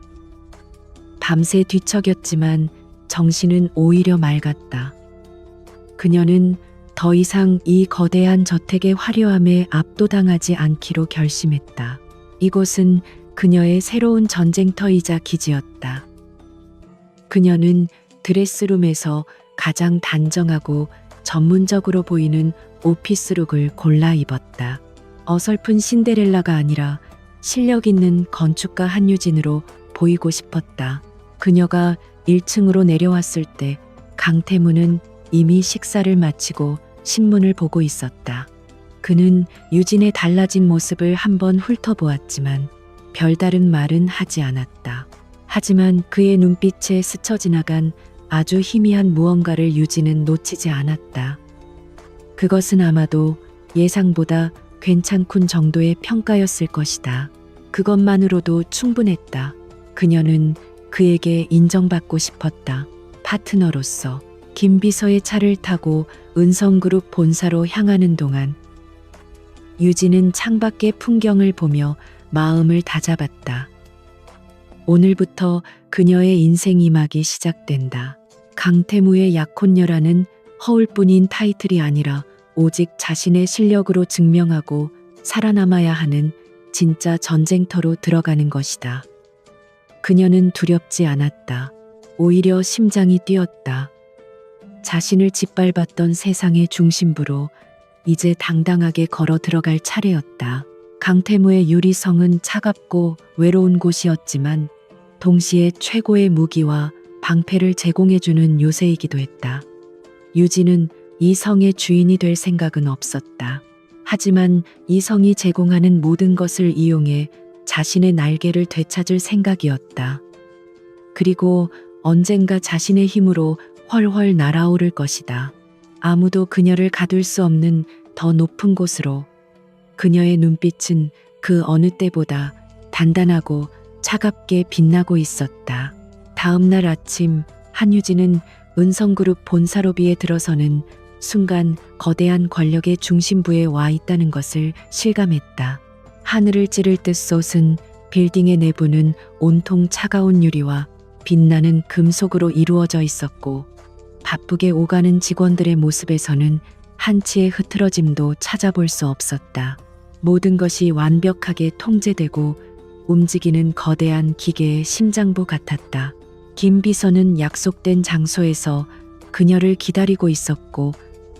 밤새 뒤척였지만 정신은 오히려 맑았다. 그녀는 더 이상 이 거대한 저택의 화려함에 압도당하지 않기로 결심했다. 이곳은 그녀의 새로운 전쟁터이자 기지였다. 그녀는 드레스룸에서 가장 단정하고 전문적으로 보이는 오피스룩을 골라 입었다. 어설픈 신데렐라가 아니라 실력 있는 건축가 한유진으로 보이고 싶었다. 그녀가 1층으로 내려왔을 때 강태무는 이미 식사를 마치고 신문을 보고 있었다. 그는 유진의 달라진 모습을 한번 훑어보았지만 별다른 말은 하지 않았다. 하지만 그의 눈빛에 스쳐 지나간 아주 희미한 무언가를 유진은 놓치지 않았다. 그것은 아마도 예상보다 괜찮군 정도의 평가였을 것이다. 그것만으로도 충분했다. 그녀는 그에게 인정받고 싶었다. 파트너로서. 김비서의 차를 타고 은성그룹 본사로 향하는 동안 유진은 창밖의 풍경을 보며 마음을 다잡았다. 오늘부터 그녀의 인생 2막이 시작된다. 강태무의 약혼녀라는 허울뿐인 타이틀이 아니라 오직 자신의 실력으로 증명하고 살아남아야 하는 진짜 전쟁터로 들어가는 것이다. 그녀는 두렵지 않았다. 오히려 심장이 뛰었다. 자신을 짓밟았던 세상의 중심부로 이제 당당하게 걸어 들어갈 차례였다. 강태무의 유리성은 차갑고 외로운 곳이었지만 동시에 최고의 무기와 방패를 제공해주는 요새이기도 했다. 유진은 이 성의 주인이 될 생각은 없었다. 하지만 이 성이 제공하는 모든 것을 이용해 자신의 날개를 되찾을 생각이었다. 그리고 언젠가 자신의 힘으로 훨훨 날아오를 것이다. 아무도 그녀를 가둘 수 없는 더 높은 곳으로. 그녀의 눈빛은 그 어느 때보다 단단하고 차갑게 빛나고 있었다. 다음 날 아침 한유진은 은성그룹 본사 로비에 들어서는 순간 거대한 권력의 중심부에 와 있다는 것을 실감했다. 하늘을 찌를 듯 솟은 빌딩의 내부는 온통 차가운 유리와 빛나는 금속으로 이루어져 있었고 바쁘게 오가는 직원들의 모습에서는 한치의 흐트러짐도 찾아볼 수 없었다. 모든 것이 완벽하게 통제되고 움직이는 거대한 기계의 심장부 같았다. 김 비서는 약속된 장소에서 그녀를 기다리고 있었고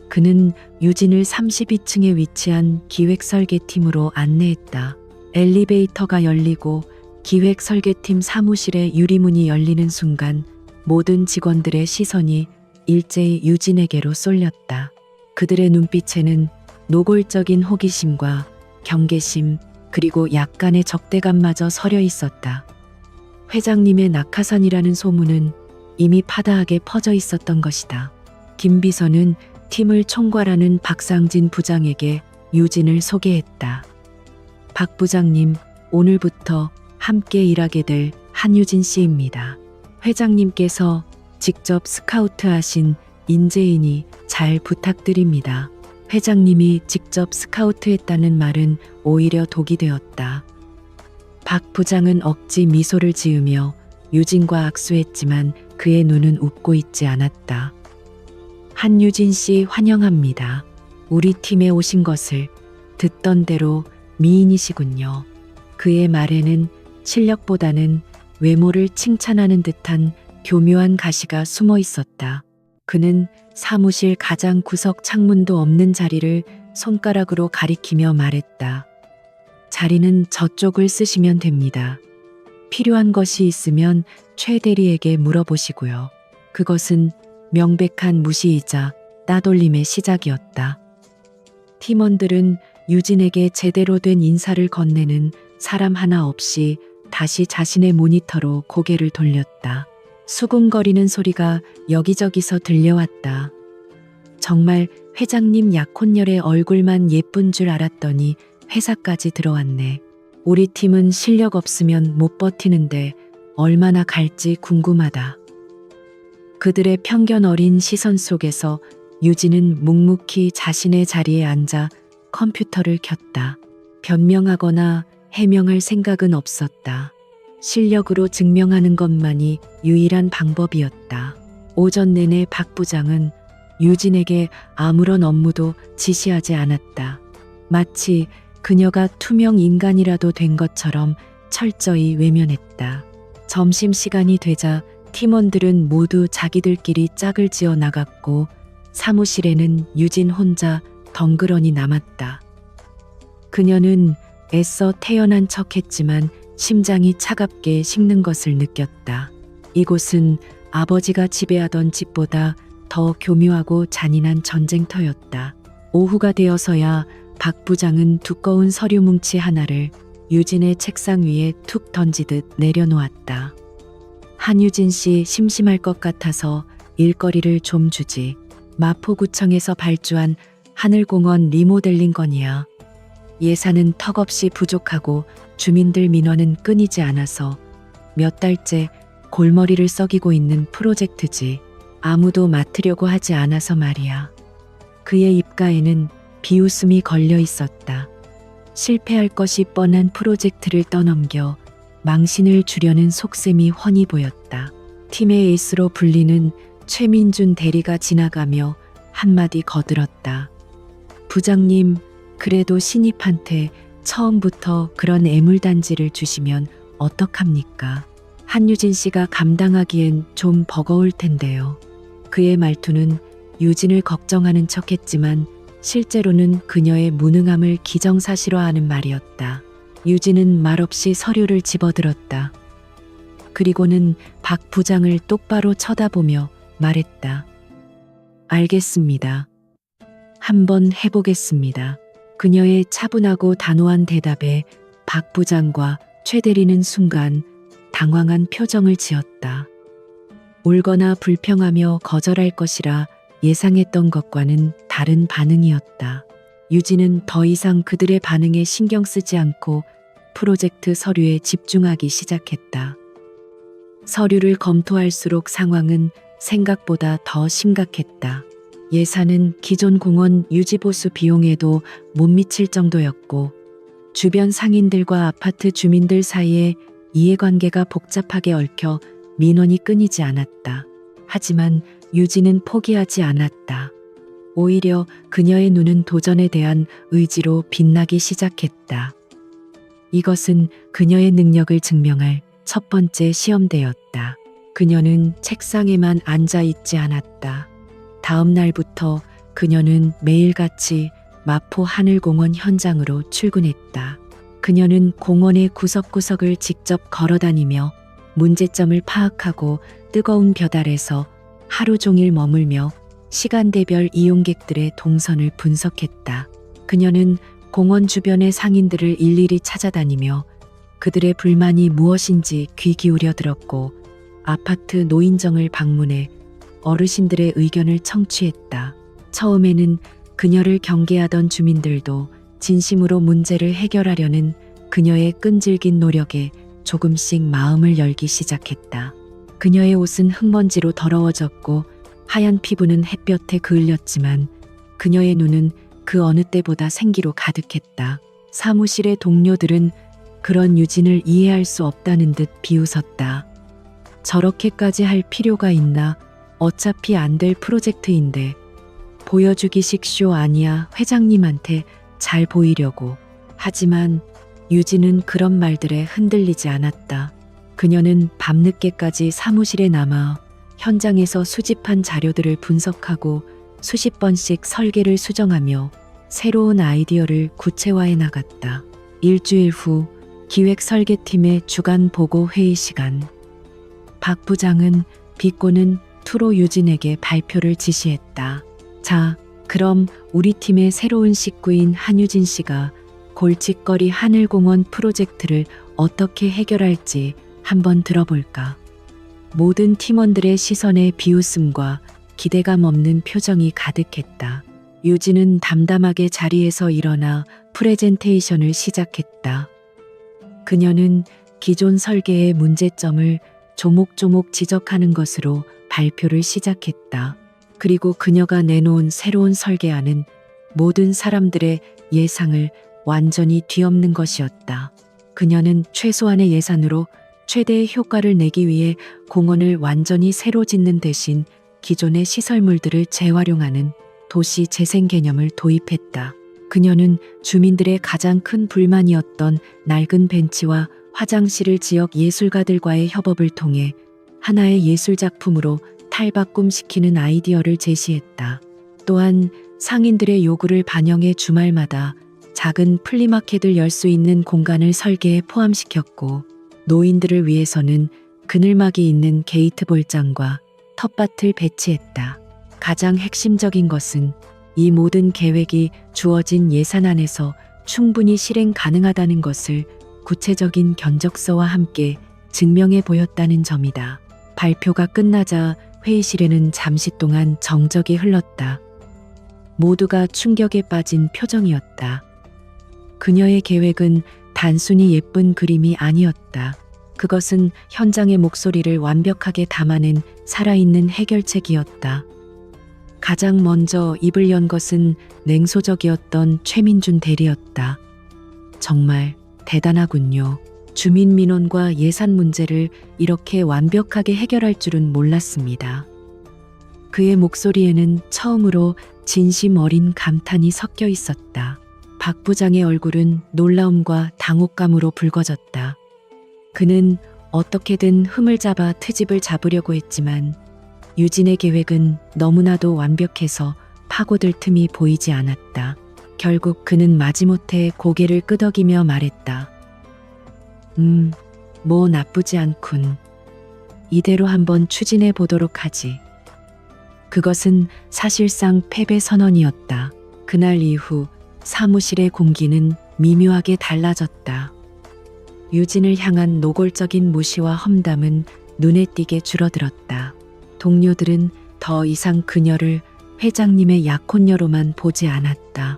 그는 유진을 32층에 위치한 기획설계팀으로 안내했다. 엘리베이터가 열리고 기획설계팀 사무실의 유리문이 열리는 순간 모든 직원들의 시선이 일제히 유진에게로 쏠렸다. 그들의 눈빛에는 노골적인 호기심과 경계심 그리고 약간의 적대감마저 서려 있었다. 회장님의 낙하산이라는 소문은 이미 파다하게 퍼져 있었던 것이다. 김 비서는 팀을 총괄하는 박상진 부장에게 유진을 소개했다. 박 부장님, 오늘부터 함께 일하게 될 한유진 씨입니다. 회장님께서 직접 스카우트하신 인재인이 잘 부탁드립니다. 회장님이 직접 스카우트했다는 말은 오히려 독이 되었다. 박 부장은 억지 미소를 지으며 유진과 악수했지만 그의 눈은 웃고 있지 않았다. 한유진 씨 환영합니다. 우리 팀에 오신 것을 듣던 대로 미인이시군요. 그의 말에는 실력보다는 외모를 칭찬하는 듯한 교묘한 가시가 숨어 있었다. 그는 사무실 가장 구석 창문도 없는 자리를 손가락으로 가리키며 말했다. 자리는 저쪽을 쓰시면 됩니다. 필요한 것이 있으면 최 대리에게 물어보시고요. 그것은 명백한 무시이자 따돌림의 시작이었다. 팀원들은 유진에게 제대로 된 인사를 건네는 사람 하나 없이 다시 자신의 모니터로 고개를 돌렸다. 수군거리는 소리가 여기저기서 들려왔다. 정말 회장님 약혼녀의 얼굴만 예쁜 줄 알았더니 회사까지 들어왔네. 우리 팀은 실력 없으면 못 버티는데 얼마나 갈지 궁금하다. 그들의 편견 어린 시선 속에서 유진은 묵묵히 자신의 자리에 앉아 컴퓨터를 켰다. 변명하거나 해명할 생각은 없었다. 실력으로 증명하는 것만이 유일한 방법이었다. 오전 내내 박 부장은 유진에게 아무런 업무도 지시하지 않았다. 마치 그녀가 투명 인간이라도 된 것처럼 철저히 외면했다. 점심시간이 되자 팀원들은 모두 자기들끼리 짝을 지어 나갔고 사무실에는 유진 혼자 덩그러니 남았다. 그녀는 애써 태연한 척했지만 심장이 차갑게 식는 것을 느꼈다. 이곳은 아버지가 지배하던 집보다 더 교묘하고 잔인한 전쟁터였다. 오후가 되어서야 박 부장은 두꺼운 서류 뭉치 하나를 유진의 책상 위에 툭 던지듯 내려놓았다. 한유진 씨 심심할 것 같아서 일거리를 좀 주지. 마포구청에서 발주한 하늘공원 리모델링 건이야. 예산은 턱없이 부족하고 주민들 민원은 끊이지 않아서 몇 달째 골머리를 썩이고 있는 프로젝트지. 아무도 맡으려고 하지 않아서 말이야. 그의 입가에는 비웃음이 걸려 있었다. 실패할 것이 뻔한 프로젝트를 떠넘겨 망신을 주려는 속셈이 훤히 보였다. 팀의 에이스로 불리는 최민준 대리가 지나가며 한마디 거들었다. 부장님, 그래도 신입한테 처음부터 그런 애물단지를 주시면 어떡합니까? 한유진 씨가 감당하기엔 좀 버거울 텐데요. 그의 말투는 유진을 걱정하는 척했지만 실제로는 그녀의 무능함을 기정사실화하는 말이었다. 유진은 말없이 서류를 집어들었다. 그리고는 박 부장을 똑바로 쳐다보며 말했다. 알겠습니다. 한번 해보겠습니다. 그녀의 차분하고 단호한 대답에 박 부장과 최 대리는 순간 당황한 표정을 지었다. 울거나 불평하며 거절할 것이라 예상했던 것과는 다른 반응이었다. 유진은 더 이상 그들의 반응에 신경 쓰지 않고 프로젝트 서류에 집중하기 시작했다. 서류를 검토할수록 상황은 생각보다 더 심각했다. 예산은 기존 공원 유지보수 비용에도 못 미칠 정도였고 주변 상인들과 아파트 주민들 사이에 이해관계가 복잡하게 얽혀 민원이 끊이지 않았다. 하지만 유진은 포기하지 않았다. 오히려 그녀의 눈은 도전에 대한 의지로 빛나기 시작했다. 이것은 그녀의 능력을 증명할 첫 번째 시험대였다. 그녀는 책상에만 앉아 있지 않았다. 다음 날부터 그녀는 매일같이 마포 하늘공원 현장으로 출근했다. 그녀는 공원의 구석구석을 직접 걸어다니며 문제점을 파악하고 뜨거운 볕 아래서 하루 종일 머물며 시간대별 이용객들의 동선을 분석했다. 그녀는 공원 주변의 상인들을 일일이 찾아다니며 그들의 불만이 무엇인지 귀 기울여 들었고 아파트 노인정을 방문해 어르신들의 의견을 청취했다. 처음에는 그녀를 경계하던 주민들도 진심으로 문제를 해결하려는 그녀의 끈질긴 노력에 조금씩 마음을 열기 시작했다. 그녀의 옷은 흙먼지로 더러워졌고 하얀 피부는 햇볕에 그을렸지만 그녀의 눈은 그 어느 때보다 생기로 가득했다. 사무실의 동료들은 그런 유진을 이해할 수 없다는 듯 비웃었다. 저렇게까지 할 필요가 있나? 어차피 안 될 프로젝트인데 보여주기식 쇼 아니야. 회장님한테 잘 보이려고. 하지만 유진은 그런 말들에 흔들리지 않았다. 그녀는 밤늦게까지 사무실에 남아 현장에서 수집한 자료들을 분석하고 수십 번씩 설계를 수정하며 새로운 아이디어를 구체화해 나갔다. 일주일 후 기획 설계팀의 주간 보고 회의 시간. 박 부장은 비꼬는 투로 유진에게 발표를 지시했다. 자, 그럼 우리 팀의 새로운 식구인 한유진 씨가 골칫거리 하늘공원 프로젝트를 어떻게 해결할지 한번 들어볼까. 모든 팀원들의 시선에 비웃음과 기대감 없는 표정이 가득했다. 유진은 담담하게 자리에서 일어나 프레젠테이션을 시작했다. 그녀는 기존 설계의 문제점을 조목조목 지적하는 것으로 발표를 시작했다. 그리고 그녀가 내놓은 새로운 설계안은 모든 사람들의 예상을 완전히 뒤엎는 것이었다. 그녀는 최소한의 예산으로 최대의 효과를 내기 위해 공원을 완전히 새로 짓는 대신 기존의 시설물들을 재활용하는 도시 재생 개념을 도입했다. 그녀는 주민들의 가장 큰 불만이었던 낡은 벤치와 화장실을 지역 예술가들과의 협업을 통해 하나의 예술작품으로 탈바꿈시키는 아이디어를 제시했다. 또한 상인들의 요구를 반영해 주말마다 작은 플리마켓을 열 수 있는 공간을 설계에 포함시켰고, 노인들을 위해서는 그늘막이 있는 게이트 볼장과 텃밭을 배치했다. 가장 핵심적인 것은 이 모든 계획이 주어진 예산 안에서 충분히 실행 가능하다는 것을 구체적인 견적서와 함께 증명해 보였다는 점이다. 발표가 끝나자 회의실에는 잠시 동안 정적이 흘렀다. 모두가 충격에 빠진 표정이었다. 그녀의 계획은 단순히 예쁜 그림이 아니었다. 그것은 현장의 목소리를 완벽하게 담아낸 살아있는 해결책이었다. 가장 먼저 입을 연 것은 냉소적이었던 최민준 대리였다. 정말 대단하군요. 주민 민원과 예산 문제를 이렇게 완벽하게 해결할 줄은 몰랐습니다. 그의 목소리에는 처음으로 진심 어린 감탄이 섞여 있었다. 박 부장의 얼굴은 놀라움과 당혹감으로 붉어졌다. 그는 어떻게든 흠을 잡아 트집을 잡으려고 했지만 유진의 계획은 너무나도 완벽해서 파고들 틈이 보이지 않았다. 결국 그는 마지못해 고개를 끄덕이며 말했다. 뭐 나쁘지 않군. 이대로 한번 추진해 보도록 하지. 그것은 사실상 패배 선언이었다. 그날 이후 사무실의 공기는 미묘하게 달라졌다. 유진을 향한 노골적인 무시와 험담은 눈에 띄게 줄어들었다. 동료들은 더 이상 그녀를 회장님의 약혼녀로만 보지 않았다.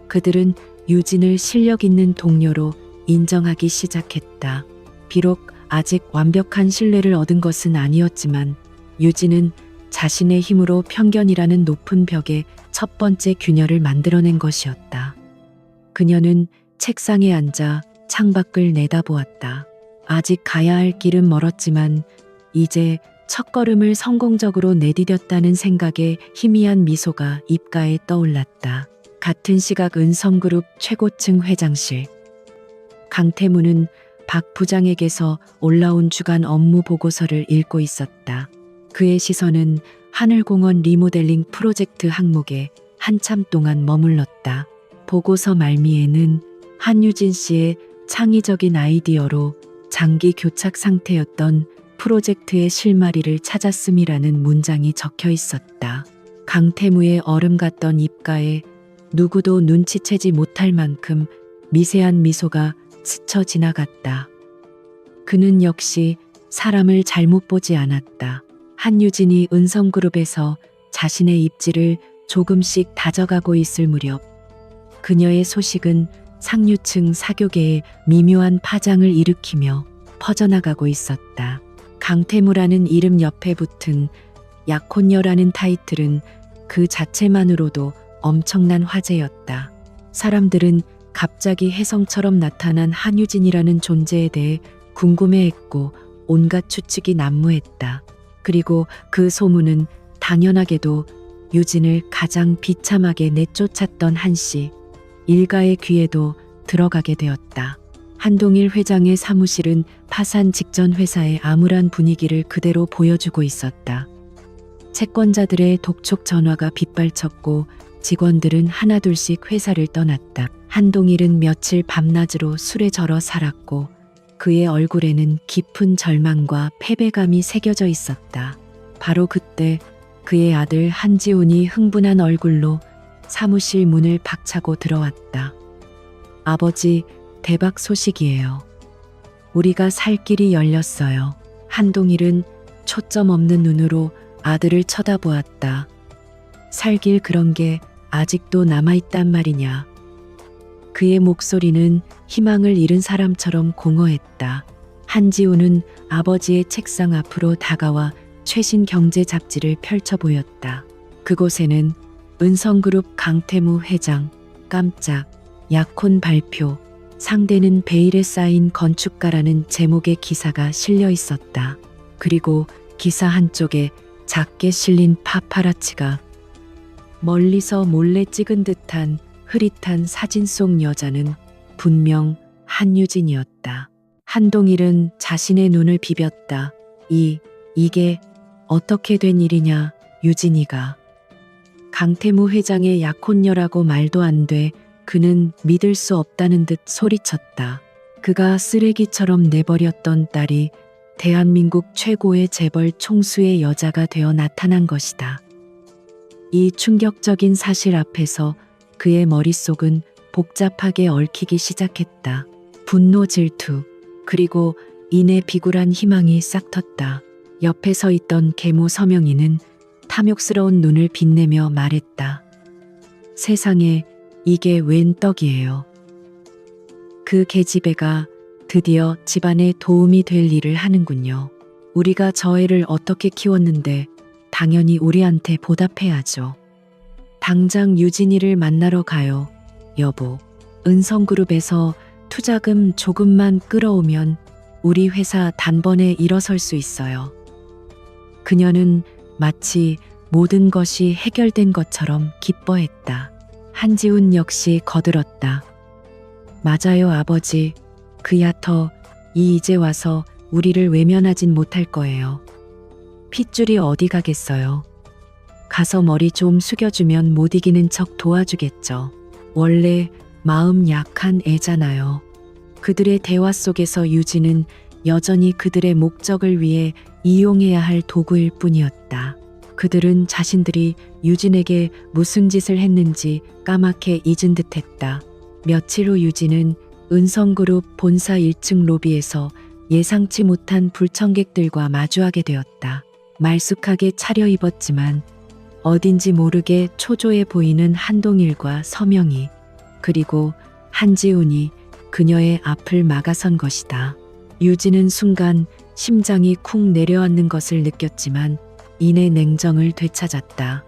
그들은 유진을 실력 있는 동료로 인정하기 시작했다. 비록 아직 완벽한 신뢰를 얻은 것은 아니었지만 유진은 자신의 힘으로 편견이라는 높은 벽에 첫 번째 균열을 만들어낸 것이었다. 그녀는 책상에 앉아 창밖을 내다보았다. 아직 가야 할 길은 멀었지만 이제 첫걸음을 성공적으로 내디뎠다는 생각에 희미한 미소가 입가에 떠올랐다. 같은 시각 은성그룹 최고층 회장실. 강태무는 박 부장에게서 올라온 주간 업무 보고서를 읽고 있었다. 그의 시선은 하늘공원 리모델링 프로젝트 항목에 한참 동안 머물렀다. 보고서 말미에는 한유진 씨의 창의적인 아이디어로 장기 교착 상태였던 프로젝트의 실마리를 찾았음이라는 문장이 적혀 있었다. 강태무의 얼음 같던 입가에 누구도 눈치채지 못할 만큼 미세한 미소가 스쳐 지나갔다. 그는 역시 사람을 잘못 보지 않았다. 한유진이 은성그룹에서 자신의 입지를 조금씩 다져가고 있을 무렵 그녀의 소식은 상류층 사교계에 미묘한 파장을 일으키며 퍼져나가고 있었다. 강태무라는 이름 옆에 붙은 약혼녀라는 타이틀은 그 자체만으로도 엄청난 화제였다. 사람들은 갑자기 혜성처럼 나타난 한유진이라는 존재에 대해 궁금해했고 온갖 추측이 난무했다. 그리고 그 소문은 당연하게도 유진을 가장 비참하게 내쫓았던 한씨 일가의 귀에도 들어가게 되었다. 한동일 회장의 사무실은 파산 직전 회사의 암울한 분위기를 그대로 보여주고 있었다. 채권자들의 독촉 전화가 빗발쳤고 직원들은 하나둘씩 회사를 떠났다. 한동일은 며칠 밤낮으로 술에 절어 살았고 그의 얼굴에는 깊은 절망과 패배감이 새겨져 있었다. 바로 그때 그의 아들 한지훈이 흥분한 얼굴로 사무실 문을 박차고 들어왔다. 아버지, 대박 소식이에요. 우리가 살 길이 열렸어요. 한동일은 초점 없는 눈으로 아들을 쳐다보았다. 살 길 그런 게 아직도 남아있단 말이냐. 그의 목소리는 희망을 잃은 사람처럼 공허했다. 한지우는 아버지의 책상 앞으로 다가와 최신 경제 잡지를 펼쳐 보였다. 그곳에는 은성그룹 강태무 회장, 깜짝, 약혼 발표, 상대는 베일에 쌓인 건축가라는 제목의 기사가 실려 있었다. 그리고 기사 한쪽에 작게 실린 파파라치가 멀리서 몰래 찍은 듯한 흐릿한 사진 속 여자는 분명 한유진이었다. 한동일은 자신의 눈을 비볐다. 이게 어떻게 된 일이냐, 유진이가. 강태무 회장의 약혼녀라고 말도 안 돼. 그는 믿을 수 없다는 듯 소리쳤다. 그가 쓰레기처럼 내버렸던 딸이 대한민국 최고의 재벌 총수의 여자가 되어 나타난 것이다. 이 충격적인 사실 앞에서 그의 머릿속은 복잡하게 얽히기 시작했다. 분노, 질투, 그리고 이내 비굴한 희망이 싹 텄다. 옆에 서 있던 계모 서명희는 탐욕스러운 눈을 빛내며 말했다. 세상에 이게 웬 떡이에요. 그 계집애가 드디어 집안에 도움이 될 일을 하는군요. 우리가 저 애를 어떻게 키웠는데 당연히 우리한테 보답해야죠. 당장 유진이를 만나러 가요, 여보. 은성그룹에서 투자금 조금만 끌어오면 우리 회사 단번에 일어설 수 있어요. 그녀는 마치 모든 것이 해결된 것처럼 기뻐했다. 한지훈 역시 거들었다. 맞아요, 아버지. 그 야터 이제 와서 우리를 외면하진 못할 거예요. 핏줄이 어디 가겠어요. 가서 머리 좀 숙여주면 못 이기는 척 도와주겠죠. 원래 마음 약한 애잖아요. 그들의 대화 속에서 유진은 여전히 그들의 목적을 위해 이용해야 할 도구일 뿐이었다. 그들은 자신들이 유진에게 무슨 짓을 했는지 까맣게 잊은 듯했다. 며칠 후 유진은 은성그룹 본사 1층 로비에서 예상치 못한 불청객들과 마주하게 되었다. 말쑥하게 차려입었지만 어딘지 모르게 초조해 보이는 한동일과 서명희, 그리고 한지훈이 그녀의 앞을 막아선 것이다. 유진은 순간 심장이 쿵 내려앉는 것을 느꼈지만 이내 냉정을 되찾았다.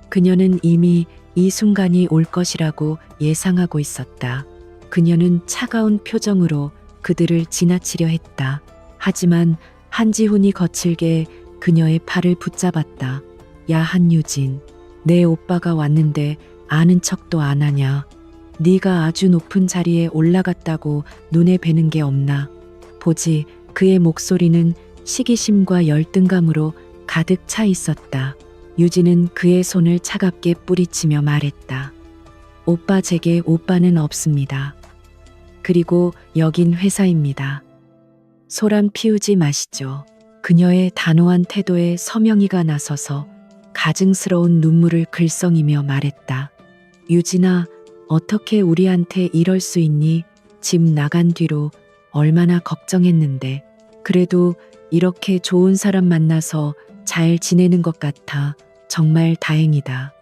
그녀는 이미 이 순간이 올 것이라고 예상하고 있었다. 그녀는 차가운 표정으로 그들을 지나치려 했다. 하지만 한지훈이 거칠게 그녀의 팔을 붙잡았다. 야, 한유진, 내 오빠가 왔는데 아는 척도 안 하냐. 네가 아주 높은 자리에 올라갔다고 눈에 뵈는 게 없나. 보지. 그의 목소리는 시기심과 열등감으로 가득 차 있었다. 유진은 그의 손을 차갑게 뿌리치며 말했다. 오빠, 제게 오빠는 없습니다. 그리고 여긴 회사입니다. 소란 피우지 마시죠. 그녀의 단호한 태도에 서명희가 나서서 가증스러운 눈물을 글썽이며 말했다. 유진아, 어떻게 우리한테 이럴 수 있니? 집 나간 뒤로 얼마나 걱정했는데. 그래도 이렇게 좋은 사람 만나서 잘 지내는 것 같아. 정말 다행이다.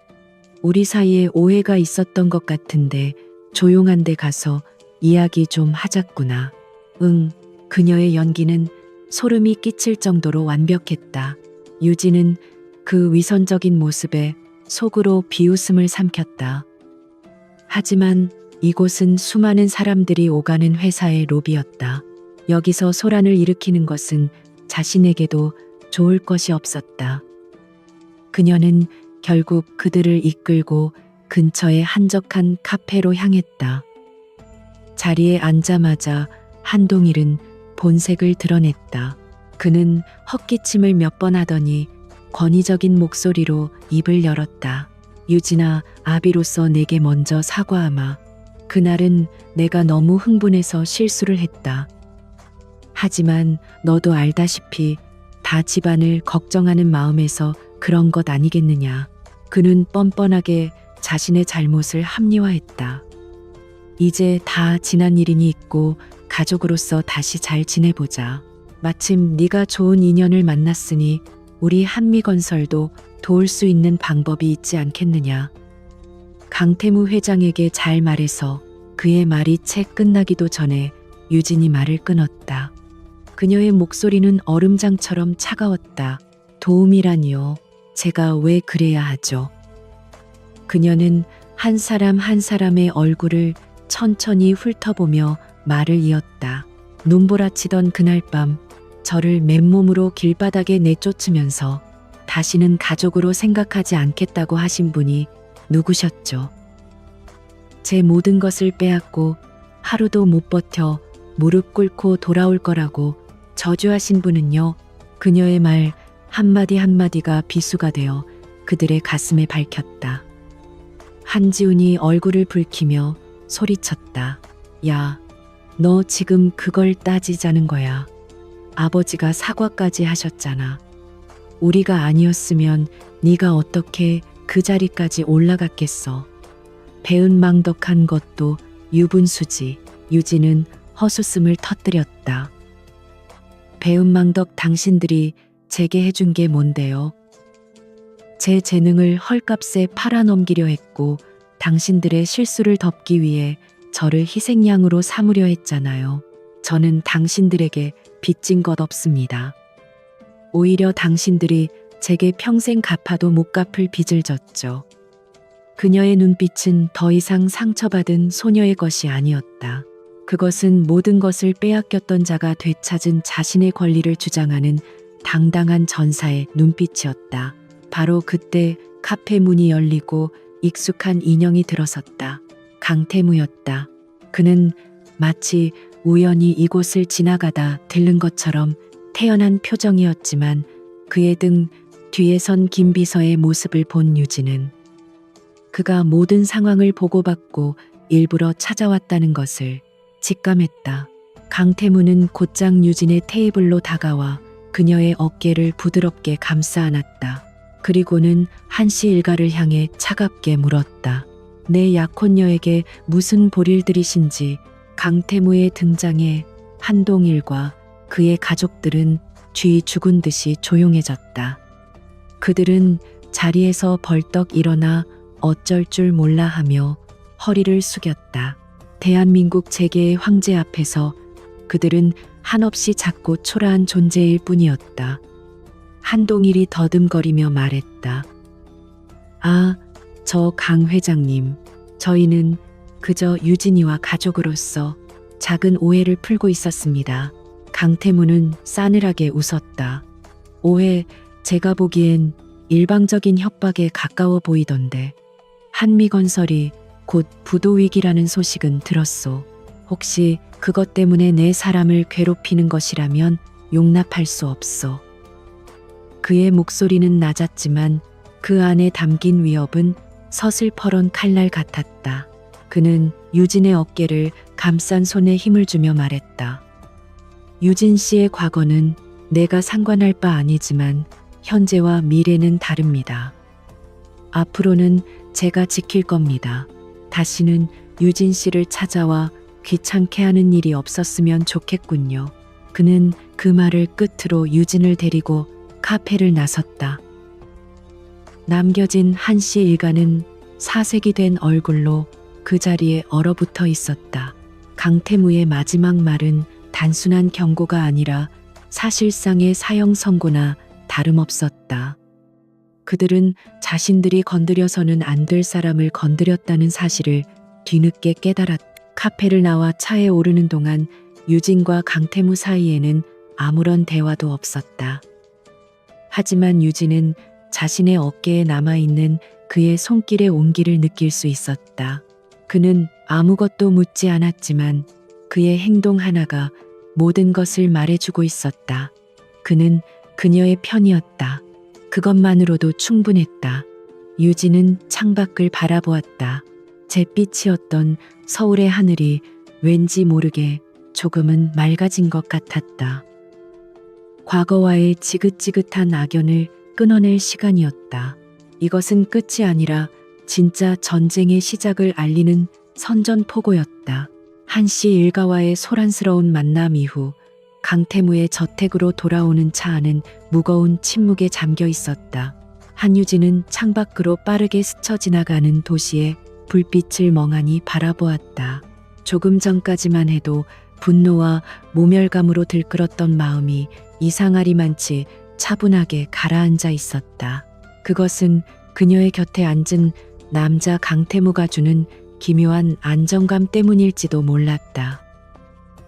우리 사이에 오해가 있었던 것 같은데 조용한 데 가서 이야기 좀 하자꾸나. 응. 그녀의 연기는 소름이 끼칠 정도로 완벽했다. 유진은 그 위선적인 모습에 속으로 비웃음을 삼켰다. 하지만 이곳은 수많은 사람들이 오가는 회사의 로비였다. 여기서 소란을 일으키는 것은 자신에게도 좋을 것이 없었다. 그녀는 결국 그들을 이끌고 근처의 한적한 카페로 향했다. 자리에 앉자마자 한동일은 본색을 드러냈다. 그는 헛기침을 몇 번 하더니 권위적인 목소리로 입을 열었다. 유진아, 아비로서 내게 먼저 사과하마. 그날은 내가 너무 흥분해서 실수를 했다. 하지만 너도 알다시피 다 집안을 걱정하는 마음에서 그런 것 아니겠느냐. 그는 뻔뻔하게 자신의 잘못을 합리화했다. 이제 다 지난 일이니 있고 가족으로서 다시 잘 지내보자. 마침 네가 좋은 인연을 만났으니 우리 한미건설도 도울 수 있는 방법이 있지 않겠느냐. 강태무 회장에게 잘 말해서 그의 말이 채 끝나기도 전에 유진이 말을 끊었다. 그녀의 목소리는 얼음장처럼 차가웠다. 도움이라니요. 제가 왜 그래야 하죠? 그녀는 한 사람 한 사람의 얼굴을 천천히 훑어보며 말을 이었다. 눈보라치던 그날 밤 저를 맨몸으로 길바닥에 내쫓으면서 다시는 가족으로 생각하지 않겠다고 하신 분이 누구셨죠? 제 모든 것을 빼앗고 하루도 못 버텨 무릎 꿇고 돌아올 거라고 저주하신 분은요. 그녀의 말 한마디 한마디가 비수가 되어 그들의 가슴에 밝혔다. 한지훈이 얼굴을 붉히며 소리쳤다. 야, 너 지금 그걸 따지자는 거야. 아버지가 사과까지 하셨잖아. 우리가 아니었으면 네가 어떻게 그 자리까지 올라갔겠어. 배은망덕한 것도 유분수지. 유진은 헛웃음을 터뜨렸다. 배은망덕 당신들이 제게 해준 게 뭔데요? 제 재능을 헐값에 팔아넘기려 했고 당신들의 실수를 덮기 위해 저를 희생양으로 삼으려 했잖아요. 저는 당신들에게 빚진 것 없습니다. 오히려 당신들이 제게 평생 갚아도 못 갚을 빚을 졌죠. 그녀의 눈빛은 더 이상 상처받은 소녀의 것이 아니었다. 그것은 모든 것을 빼앗겼던 자가 되찾은 자신의 권리를 주장하는 당당한 전사의 눈빛이었다. 바로 그때 카페 문이 열리고 익숙한 인형이 들어섰다. 강태무였다. 그는 마치 우연히 이곳을 지나가다 들른 것처럼 태연한 표정이었지만 그의 등 뒤에 선 김비서의 모습을 본 유진은 그가 모든 상황을 보고받고 일부러 찾아왔다는 것을 직감했다. 강태무는 곧장 유진의 테이블로 다가와 그녀의 어깨를 부드럽게 감싸 안았다. 그리고는 한씨 일가를 향해 차갑게 물었다. 내 약혼녀에게 무슨 볼일 들이신지. 강태무의 등장에 한동일과 그의 가족들은 쥐 죽은 듯이 조용해졌다. 그들은 자리에서 벌떡 일어나 어쩔 줄 몰라 하며 허리를 숙였다. 대한민국 재계의 황제 앞에서 그들은 한없이 작고 초라한 존재일 뿐이었다. 한동일이 더듬거리며 말했다. 아, 저 강 회장님. 저희는 그저 유진이와 가족으로서 작은 오해를 풀고 있었습니다. 강태무는 싸늘하게 웃었다. 오해, 제가 보기엔 일방적인 협박에 가까워 보이던데. 한미건설이 곧 부도위기라는 소식은 들었소. 혹시 그것 때문에 내 사람을 괴롭히는 것이라면 용납할 수 없소. 그의 목소리는 낮았지만 그 안에 담긴 위협은 서슬퍼런 칼날 같았다. 그는 유진의 어깨를 감싼 손에 힘을 주며 말했다. 유진 씨의 과거는 내가 상관할 바 아니지만 현재와 미래는 다릅니다. 앞으로는 제가 지킬 겁니다. 다시는 유진 씨를 찾아와 귀찮게 하는 일이 없었으면 좋겠군요. 그는 그 말을 끝으로 유진을 데리고 카페를 나섰다. 남겨진 한씨 일가는 사색이 된 얼굴로 그 자리에 얼어붙어 있었다. 강태무의 마지막 말은 단순한 경고가 아니라 사실상의 사형 선고나 다름없었다. 그들은 자신들이 건드려서는 안 될 사람을 건드렸다는 사실을 뒤늦게 깨달았다. 카페를 나와 차에 오르는 동안 유진과 강태무 사이에는 아무런 대화도 없었다. 하지만 유진은 자신의 어깨에 남아있는 그의 손길의 온기를 느낄 수 있었다. 그는 아무것도 묻지 않았지만 그의 행동 하나가 모든 것을 말해주고 있었다. 그는 그녀의 편이었다. 그것만으로도 충분했다. 유진은 창밖을 바라보았다. 잿빛이었던 서울의 하늘이 왠지 모르게 조금은 맑아진 것 같았다. 과거와의 지긋지긋한 악연을 끊어낼 시간이었다. 이것은 끝이 아니라 진짜 전쟁의 시작을 알리는 선전포고였다. 한씨 일가와의 소란스러운 만남 이후 강태무의 저택으로 돌아오는 차 안은 무거운 침묵에 잠겨 있었다. 한유진은 창밖으로 빠르게 스쳐 지나가는 도시의 불빛을 멍하니 바라보았다. 조금 전까지만 해도 분노와 모멸감으로 들끓었던 마음이 이상하리만치 차분하게 가라앉아 있었다. 그것은 그녀의 곁에 앉은 남자 강태무가 주는 기묘한 안정감 때문일지도 몰랐다.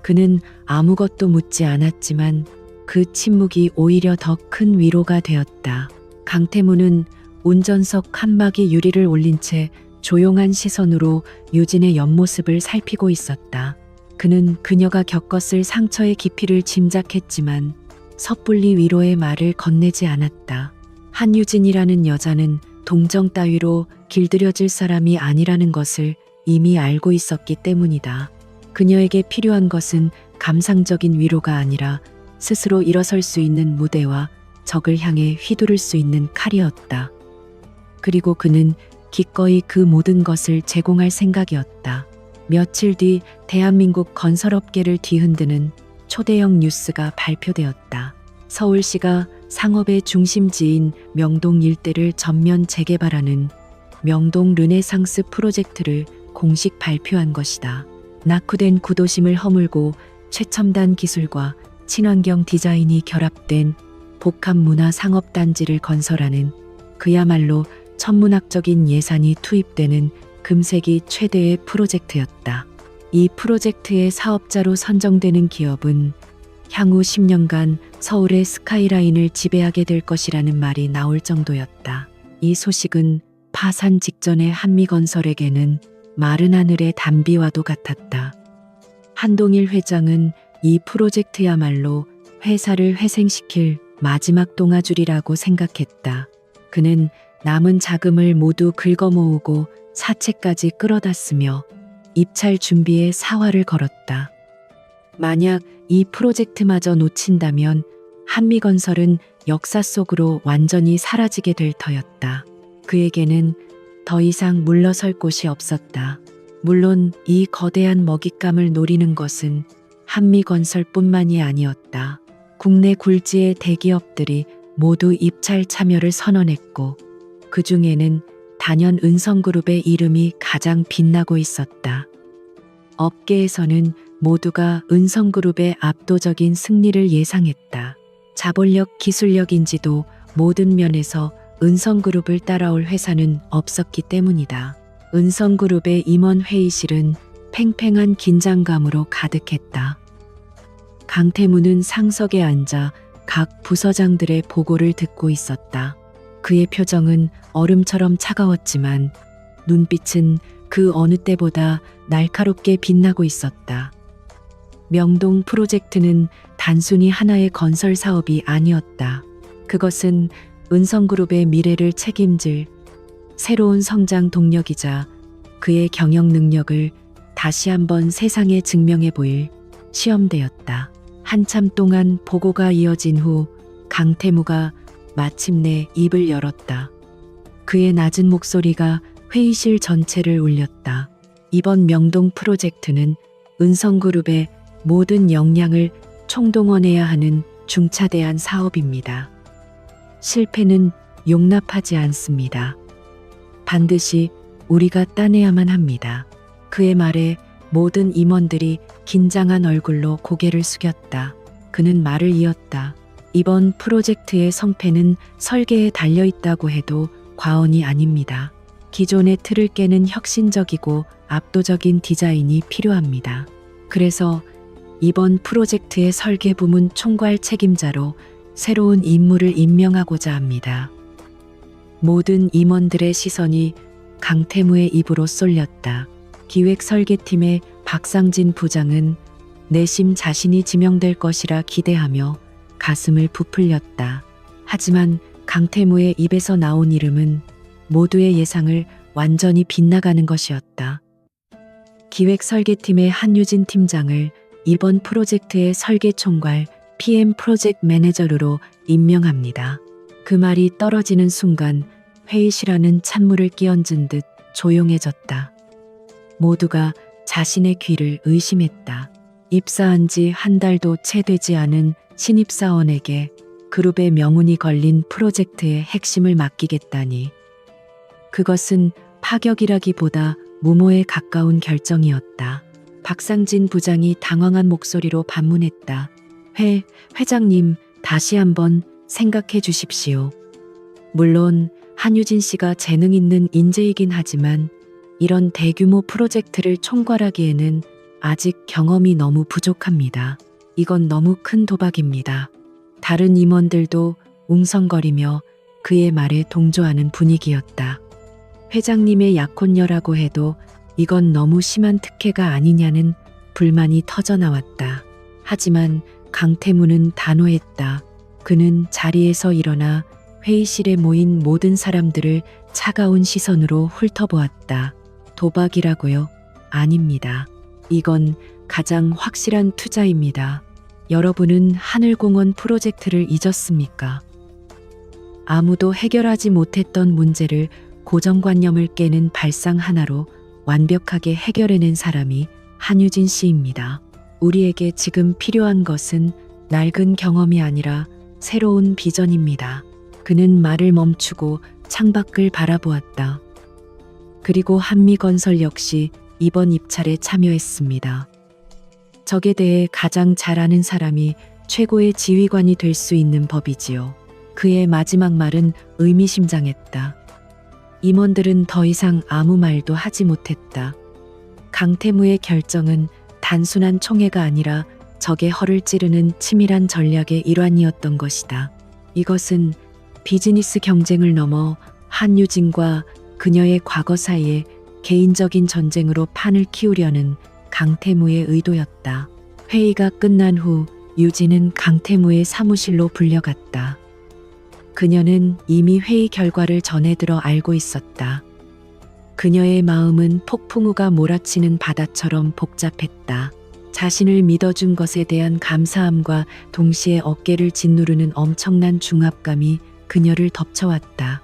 그는 아무것도 묻지 않았지만 그 침묵이 오히려 더 큰 위로가 되었다. 강태무는 운전석 칸막이 유리를 올린 채 조용한 시선으로 유진의 옆모습을 살피고 있었다. 그는 그녀가 겪었을 상처의 깊이를 짐작했지만 섣불리 위로의 말을 건네지 않았다. 한유진이라는 여자는 동정 따위로 길들여질 사람이 아니라는 것을 이미 알고 있었기 때문이다. 그녀에게 필요한 것은 감상적인 위로가 아니라 스스로 일어설 수 있는 무대와 적을 향해 휘두를 수 있는 칼이었다. 그리고 그는 기꺼이 그 모든 것을 제공할 생각이었다. 며칠 뒤 대한민국 건설업계를 뒤흔드는 초대형 뉴스가 발표되었다. 서울시가 상업의 중심지인 명동 일대를 전면 재개발하는 명동 르네상스 프로젝트를 공식 발표한 것이다. 낙후된 구도심을 허물고 최첨단 기술과 친환경 디자인이 결합된 복합문화 상업단지를 건설하는 그야말로 천문학적인 예산이 투입되는 금세기 최대의 프로젝트였다. 이 프로젝트의 사업자로 선정되는 기업은 향후 10년간 서울의 스카이라인을 지배하게 될 것이라는 말이 나올 정도였다. 이 소식은 파산 직전의 한미건설에게는 마른 하늘의 단비와도 같았다. 한동일 회장은 이 프로젝트야말로 회사를 회생시킬 마지막 동아줄이라고 생각했다. 그는 남은 자금을 모두 긁어모으고 사채까지 끌어다 쓰며 입찰 준비에 사활을 걸었다. 만약 이 프로젝트마저 놓친다면 한미건설은 역사 속으로 완전히 사라지게 될 터였다. 그에게는 더 이상 물러설 곳이 없었다. 물론 이 거대한 먹잇감을 노리는 것은 한미건설뿐만이 아니었다. 국내 굴지의 대기업들이 모두 입찰 참여를 선언했고 그 중에는 단연 은성그룹의 이름이 가장 빛나고 있었다. 업계에서는 모두가 은성그룹의 압도적인 승리를 예상했다. 자본력, 기술력인지도 모든 면에서 은성그룹을 따라올 회사는 없었기 때문이다. 은성그룹의 임원 회의실은 팽팽한 긴장감으로 가득했다. 강태무는 상석에 앉아 각 부서장들의 보고를 듣고 있었다. 그의 표정은 얼음처럼 차가웠지만 눈빛은 그 어느 때보다 날카롭게 빛나고 있었다. 명동 프로젝트는 단순히 하나의 건설 사업이 아니었다. 그것은 은성그룹의 미래를 책임질 새로운 성장 동력이자 그의 경영 능력을 다시 한번 세상에 증명해 보일 시험대였다. 한참 동안 보고가 이어진 후 강태무가 마침내 입을 열었다. 그의 낮은 목소리가 회의실 전체를 울렸다. 이번 명동 프로젝트는 은성그룹의 모든 역량을 총동원해야 하는 중차대한 사업입니다. 실패는 용납하지 않습니다. 반드시 우리가 따내야만 합니다. 그의 말에 모든 임원들이 긴장한 얼굴로 고개를 숙였다. 그는 말을 이었다. 이번 프로젝트의 성패는 설계에 달려 있다고 해도 과언이 아닙니다. 기존의 틀을 깨는 혁신적이고 압도적인 디자인이 필요합니다. 그래서 이번 프로젝트의 설계 부문 총괄 책임자로 새로운 인물을 임명하고자 합니다. 모든 임원들의 시선이 강태무의 입으로 쏠렸다. 기획설계팀의 박상진 부장은 내심 자신이 지명될 것이라 기대하며 가슴을 부풀렸다. 하지만 강태무의 입에서 나온 이름은 모두의 예상을 완전히 빗나가는 것이었다. 기획설계팀의 한유진 팀장을 이번 프로젝트의 설계총괄 PM 프로젝트 매니저로 임명합니다. 그 말이 떨어지는 순간 회의실 안은 찬물을 끼얹은 듯 조용해졌다. 모두가 자신의 귀를 의심했다. 입사한 지 한 달도 채 되지 않은 신입사원에게 그룹의 명운이 걸린 프로젝트의 핵심을 맡기겠다니. 그것은 파격이라기보다 무모에 가까운 결정이었다. 박상진 부장이 당황한 목소리로 반문했다. 회장님, 다시 한번 생각해 주십시오. 물론 한유진 씨가 재능 있는 인재이긴 하지만 이런 대규모 프로젝트를 총괄하기에는 아직 경험이 너무 부족합니다. 이건 너무 큰 도박입니다. 다른 임원들도 웅성거리며 그의 말에 동조하는 분위기였다. 회장님의 약혼녀라고 해도 이건 너무 심한 특혜가 아니냐는 불만이 터져나왔다. 하지만 강태무는 단호했다. 그는 자리에서 일어나 회의실에 모인 모든 사람들을 차가운 시선으로 훑어보았다. 도박이라고요? 아닙니다. 이건 가장 확실한 투자입니다. 여러분은 하늘공원 프로젝트를 잊었습니까? 아무도 해결하지 못했던 문제를 고정관념을 깨는 발상 하나로 완벽하게 해결해낸 사람이 한유진 씨입니다. 우리에게 지금 필요한 것은 낡은 경험이 아니라 새로운 비전입니다. 그는 말을 멈추고 창밖을 바라보았다. 그리고 한미건설 역시 이번 입찰에 참여했습니다. 적에 대해 가장 잘 아는 사람이 최고의 지휘관이 될 수 있는 법이지요. 그의 마지막 말은 의미심장했다. 임원들은 더 이상 아무 말도 하지 못했다. 강태무의 결정은 단순한 총애가 아니라 적의 허를 찌르는 치밀한 전략의 일환이었던 것이다. 이것은 비즈니스 경쟁을 넘어 한유진과 그녀의 과거 사이에 개인적인 전쟁으로 판을 키우려는 강태무의 의도였다. 회의가 끝난 후 유진은 강태무의 사무실로 불려갔다. 그녀는 이미 회의 결과를 전해 들어 알고 있었다. 그녀의 마음은 폭풍우가 몰아치는 바다처럼 복잡했다. 자신을 믿어준 것에 대한 감사함과 동시에 어깨를 짓누르는 엄청난 중압감이 그녀를 덮쳐왔다.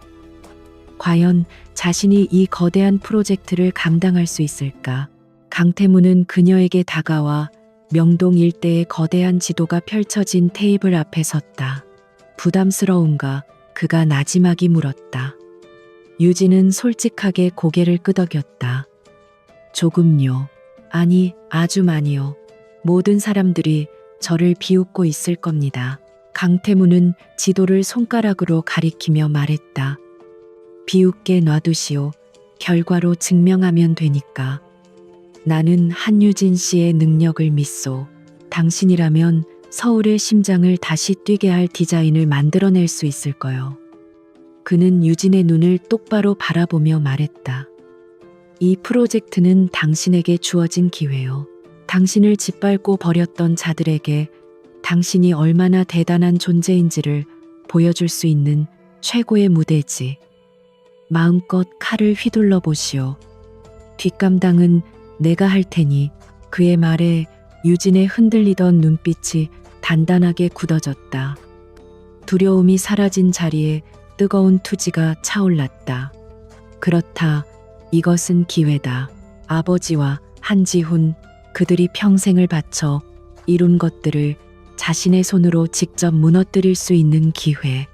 과연 자신이 이 거대한 프로젝트를 감당할 수 있을까? 강태무는 그녀에게 다가와 명동 일대의 거대한 지도가 펼쳐진 테이블 앞에 섰다. 부담스러운가? 그가 나지막이 물었다. 유진은 솔직하게 고개를 끄덕였다. 조금요. 아니, 아주 많이요. 모든 사람들이 저를 비웃고 있을 겁니다. 강태무는 지도를 손가락으로 가리키며 말했다. 비웃게 놔두시오. 결과로 증명하면 되니까. 나는 한유진 씨의 능력을 믿소. 당신이라면 서울의 심장을 다시 뛰게 할 디자인을 만들어낼 수 있을 거요. 그는 유진의 눈을 똑바로 바라보며 말했다. 이 프로젝트는 당신에게 주어진 기회요. 당신을 짓밟고 버렸던 자들에게 당신이 얼마나 대단한 존재인지를 보여줄 수 있는 최고의 무대지. 마음껏 칼을 휘둘러 보시오. 뒷감당은 내가 할 테니. 그의 말에 유진의 흔들리던 눈빛이 단단하게 굳어졌다. 두려움이 사라진 자리에 뜨거운 투지가 차올랐다. 그렇다. 이것은 기회다. 아버지와 한지훈, 그들이 평생을 바쳐 이룬 것들을 자신의 손으로 직접 무너뜨릴 수 있는 기회.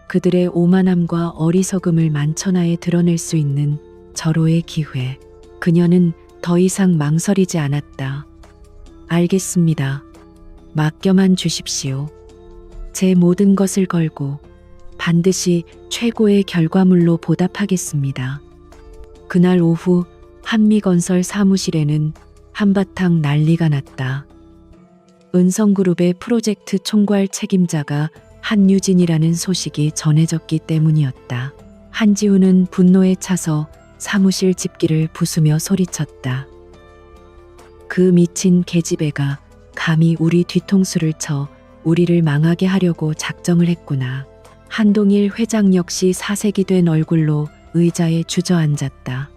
그들의 오만함과 어리석음을 만천하에 드러낼 수 있는 절호의 기회. 그녀는 더 이상 망설이지 않았다. 알겠습니다. 맡겨만 주십시오. 제 모든 것을 걸고 반드시 최고의 결과물로 보답하겠습니다. 그날 오후 한미건설 사무실에는 한바탕 난리가 났다. 은성그룹의 프로젝트 총괄 책임자가 한유진이라는 소식이 전해졌기 때문이었다. 한지훈은 분노에 차서 사무실 집기를 부수며 소리쳤다. 그 미친 계집애가 감히 우리 뒤통수를 쳐 우리를 망하게 하려고 작정을 했구나. 한동일 회장 역시 사색이 된 얼굴로 의자에 주저앉았다.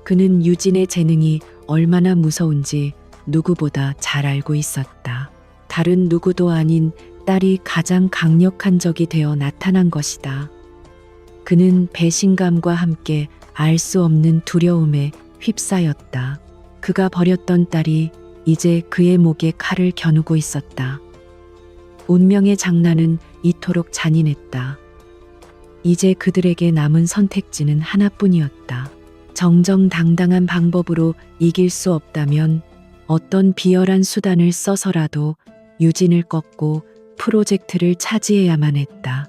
그는 유진의 재능이 얼마나 무서운지 누구보다 잘 알고 있었다. 다른 누구도 아닌 딸이 가장 강력한 적이 되어 나타난 것이다. 그는 배신감과 함께 알 수 없는 두려움에 휩싸였다. 그가 버렸던 딸이 이제 그의 목에 칼을 겨누고 있었다. 운명의 장난은 이토록 잔인했다. 이제 그들에게 남은 선택지는 하나뿐이었다. 정정당당한 방법으로 이길 수 없다면 어떤 비열한 수단을 써서라도 유진을 꺾고 프로젝트를 차지해야만 했다.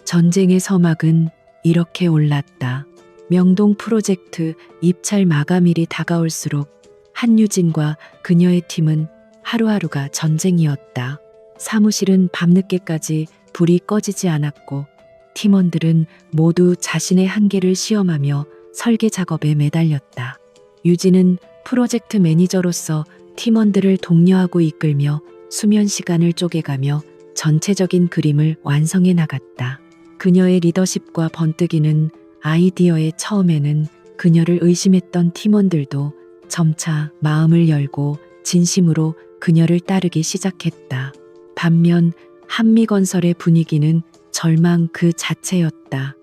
전쟁의 서막은 이렇게 올랐다. 명동 프로젝트 입찰 마감일이 다가올수록 한유진과 그녀의 팀은 하루하루가 전쟁이었다. 사무실은 밤늦게까지 불이 꺼지지 않았고 팀원들은 모두 자신의 한계를 시험하며 설계 작업에 매달렸다. 유진은 프로젝트 매니저로서 팀원들을 독려하고 이끌며 수면 시간을 쪼개가며 전체적인 그림을 완성해 나갔다. 그녀의 리더십과 번뜩이는 아이디어에 처음에는 그녀를 의심했던 팀원들도 점차 마음을 열고 진심으로 그녀를 따르기 시작했다. 반면 한미건설의 분위기는 절망 그 자체였다.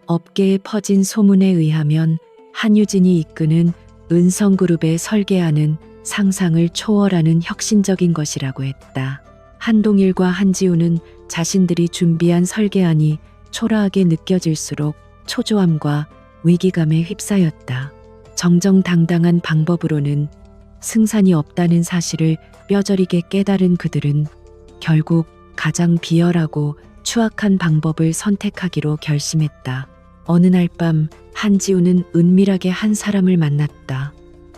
업계에 퍼진 소문에 의하면 한유진이 이끄는 은성그룹의 설계하는 상상을 초월하는 혁신적인 것이라고 했다. 한동일과 한지우는 자신들이 준비한 설계안이 초라하게 느껴질수록 초조함과 위기감에 휩싸였다. 정정당당한 방법으로는 승산이 없다는 사실을 뼈저리게 깨달은 그들은 결국 가장 비열하고 추악한 방법을 선택하기로 결심했다. 어느 날 밤 한지우는 은밀하게 한 사람을 만났다.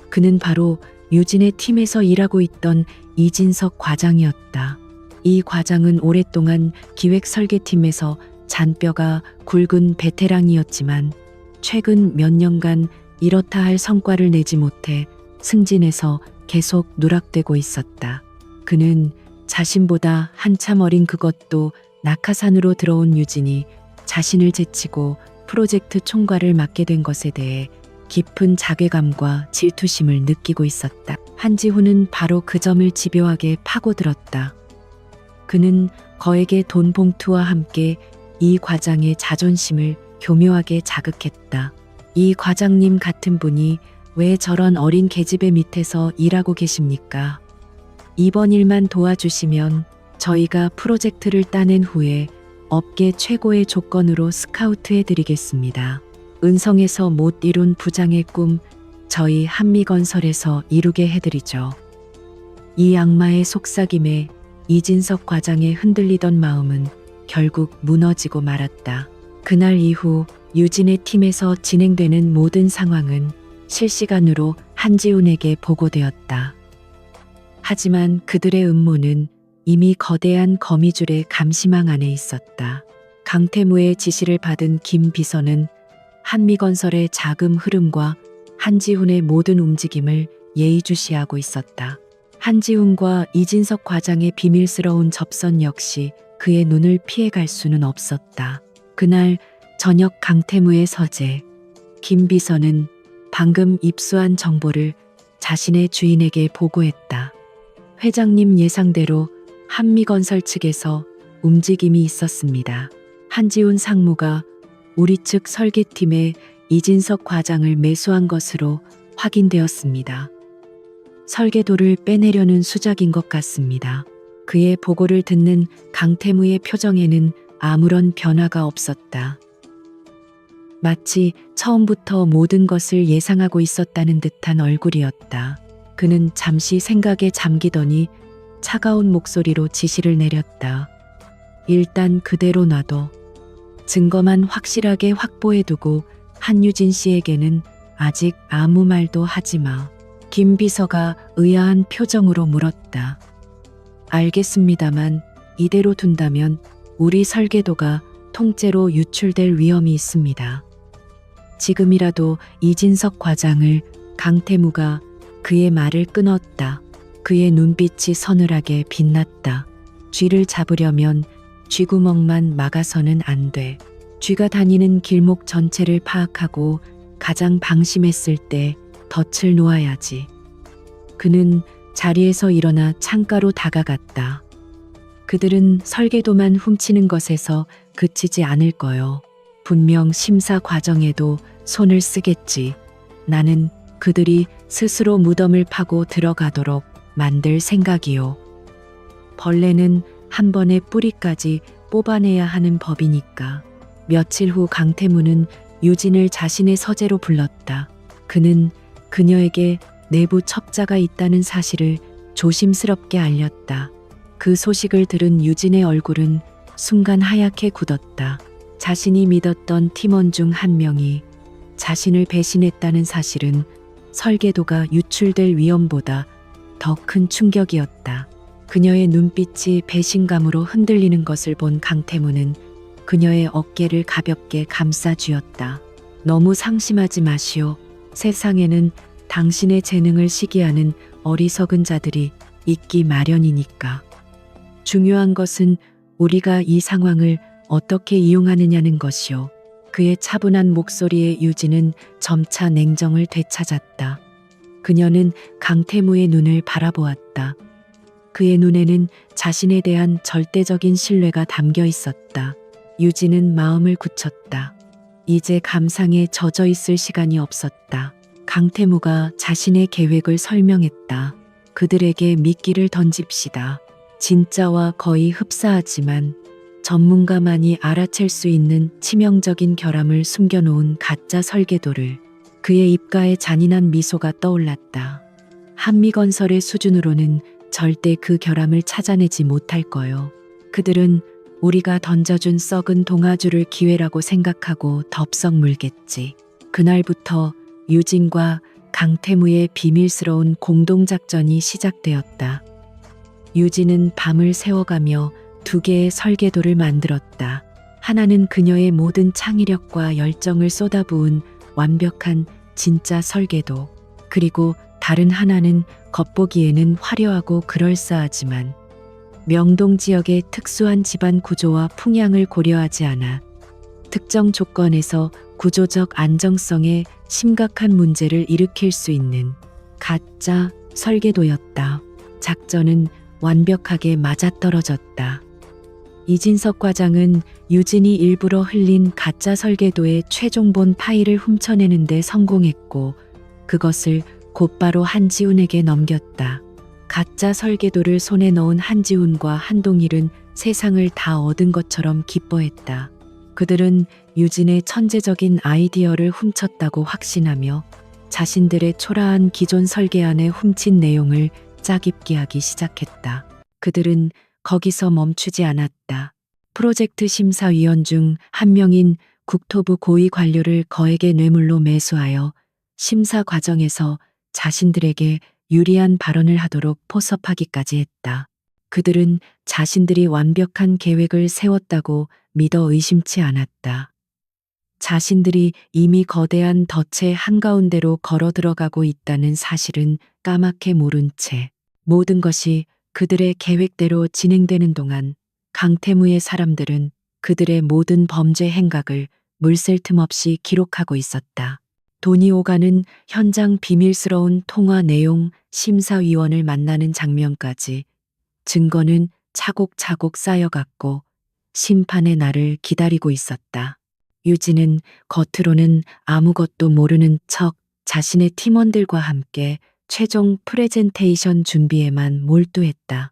그는 바로 유진의 팀에서 일하고 있던 이진석 과장이었다. 이 과장은 오랫동안 기획설계팀에서 잔뼈가 굵은 베테랑이었지만 최근 몇 년간 이렇다 할 성과를 내지 못해 승진해서 계속 누락되고 있었다. 그는 자신보다 한참 어린 그것도 낙하산으로 들어온 유진이 자신을 제치고 프로젝트 총괄을 맡게 된 것에 대해 깊은 자괴감과 질투심을 느끼고 있었다. 한지호는 바로 그 점을 집요하게 파고들었다. 그는 거액의 돈 봉투와 함께 이 과장의 자존심을 교묘하게 자극했다. 이 과장님 같은 분이 왜 저런 어린 계집애 밑에서 일하고 계십니까? 이번 일만 도와주시면 저희가 프로젝트를 따낸 후에 업계 최고의 조건으로 스카우트해드리겠습니다. 은성에서 못 이룬 부장의 꿈 저희 한미건설에서 이루게 해드리죠. 이 악마의 속삭임에 이진석 과장의 흔들리던 마음은 결국 무너지고 말았다. 그날 이후 유진의 팀에서 진행되는 모든 상황은 실시간으로 한지훈에게 보고되었다. 하지만 그들의 음모는 이미 거대한 거미줄의 감시망 안에 있었다. 강태무의 지시를 받은 김 비서는 한미건설의 자금 흐름과 한지훈의 모든 움직임을 예의주시하고 있었다. 한지훈과 이진석 과장의 비밀스러운 접선 역시 그의 눈을 피해갈 수는 없었다. 그날 저녁 강태무의 서재, 김 비서는 방금 입수한 정보를 자신의 주인에게 보고했다. 회장님 예상대로 한미건설 측에서 움직임이 있었습니다. 한지훈 상무가 우리 측 설계팀에 이진석 과장을 매수한 것으로 확인되었습니다. 설계도를 빼내려는 수작인 것 같습니다. 그의 보고를 듣는 강태무의 표정에는 아무런 변화가 없었다. 마치 처음부터 모든 것을 예상하고 있었다는 듯한 얼굴이었다. 그는 잠시 생각에 잠기더니 차가운 목소리로 지시를 내렸다. 일단 그대로 놔둬. 증거만 확실하게 확보해두고 한유진 씨에게는 아직 아무 말도 하지 마. 김 비서가 의아한 표정으로 물었다. 알겠습니다만 이대로 둔다면 우리 설계도가 통째로 유출될 위험이 있습니다. 지금이라도 이진석 과장을 강태무가 그의 말을 끊었다. 그의 눈빛이 서늘하게 빛났다. 쥐를 잡으려면 쥐구멍만 막아서는 안 돼. 쥐가 다니는 길목 전체를 파악하고 가장 방심했을 때 덫을 놓아야지. 그는 자리에서 일어나 창가로 다가갔다. 그들은 설계도만 훔치는 것에서 그치지 않을 거요. 분명 심사 과정에도 손을 쓰겠지. 나는 그들이 스스로 무덤을 파고 들어가도록 만들 생각이요. 벌레는 한 번에 뿌리까지 뽑아내야 하는 법이니까. 며칠 후 강태무는 유진을 자신의 서재로 불렀다. 그는 그녀에게 내부 첩자가 있다는 사실을 조심스럽게 알렸다. 그 소식을 들은 유진의 얼굴은 순간 하얗게 굳었다. 자신이 믿었던 팀원 중 한 명이 자신을 배신했다는 사실은 설계도가 유출될 위험보다 더 큰 충격이었다. 그녀의 눈빛이 배신감으로 흔들리는 것을 본 강태무는 그녀의 어깨를 가볍게 감싸 쥐었다. 너무 상심하지 마시오. 세상에는 당신의 재능을 시기하는 어리석은 자들이 있기 마련이니까. 중요한 것은 우리가 이 상황을 어떻게 이용하느냐는 것이오. 그의 차분한 목소리에 유진은 점차 냉정을 되찾았다. 그녀는 강태무의 눈을 바라보았다. 그의 눈에는 자신에 대한 절대적인 신뢰가 담겨 있었다. 유진은 마음을 굳혔다. 이제 감상에 젖어 있을 시간이 없었다. 강태무가 자신의 계획을 설명했다. 그들에게 미끼를 던집시다. 진짜와 거의 흡사하지만 전문가만이 알아챌 수 있는 치명적인 결함을 숨겨놓은 가짜 설계도를. 그의 입가에 잔인한 미소가 떠올랐다. 한미건설의 수준으로는 절대 그 결함을 찾아내지 못할 거요. 그들은 우리가 던져준 썩은 동아줄을 기회라고 생각하고 덥석 물겠지. 그날부터 유진과 강태무의 비밀스러운 공동작전이 시작되었다. 유진은 밤을 새워가며 2개의 설계도를 만들었다. 하나는 그녀의 모든 창의력과 열정을 쏟아부은 완벽한 진짜 설계도, 그리고 다른 하나는 겉보기에는 화려하고 그럴싸하지만 명동 지역의 특수한 집안 구조와 풍향을 고려하지 않아 특정 조건에서 구조적 안정성에 심각한 문제를 일으킬 수 있는 가짜 설계도였다. 작전은 완벽하게 맞아떨어졌다. 이진석 과장은 유진이 일부러 흘린 가짜 설계도의 최종본 파일을 훔쳐내는데 성공했고, 그것을 곧바로 한지훈에게 넘겼다. 가짜 설계도를 손에 넣은 한지훈과 한동일은 세상을 다 얻은 것처럼 기뻐했다. 그들은 유진의 천재적인 아이디어를 훔쳤다고 확신하며 자신들의 초라한 기존 설계안에 훔친 내용을 짜깁기 하기 시작했다. 그들은 거기서 멈추지 않았다. 프로젝트 심사위원 중 한 명인 국토부 고위 관료를 거액의 뇌물로 매수하여 심사 과정에서 자신들에게 유리한 발언을 하도록 포섭하기까지 했다. 그들은 자신들이 완벽한 계획을 세웠다고 믿어 의심치 않았다. 자신들이 이미 거대한 덫의 한가운데로 걸어 들어가고 있다는 사실은 까맣게 모른 채 모든 것이 그들의 계획대로 진행되는 동안 강태무의 사람들은 그들의 모든 범죄 행각을 물샐 틈 없이 기록하고 있었다. 돈이 오가는 현장, 비밀스러운 통화 내용, 심사위원을 만나는 장면까지 증거는 차곡차곡 쌓여갔고 심판의 날을 기다리고 있었다. 유진은 겉으로는 아무것도 모르는 척 자신의 팀원들과 함께 최종 프레젠테이션 준비에만 몰두했다.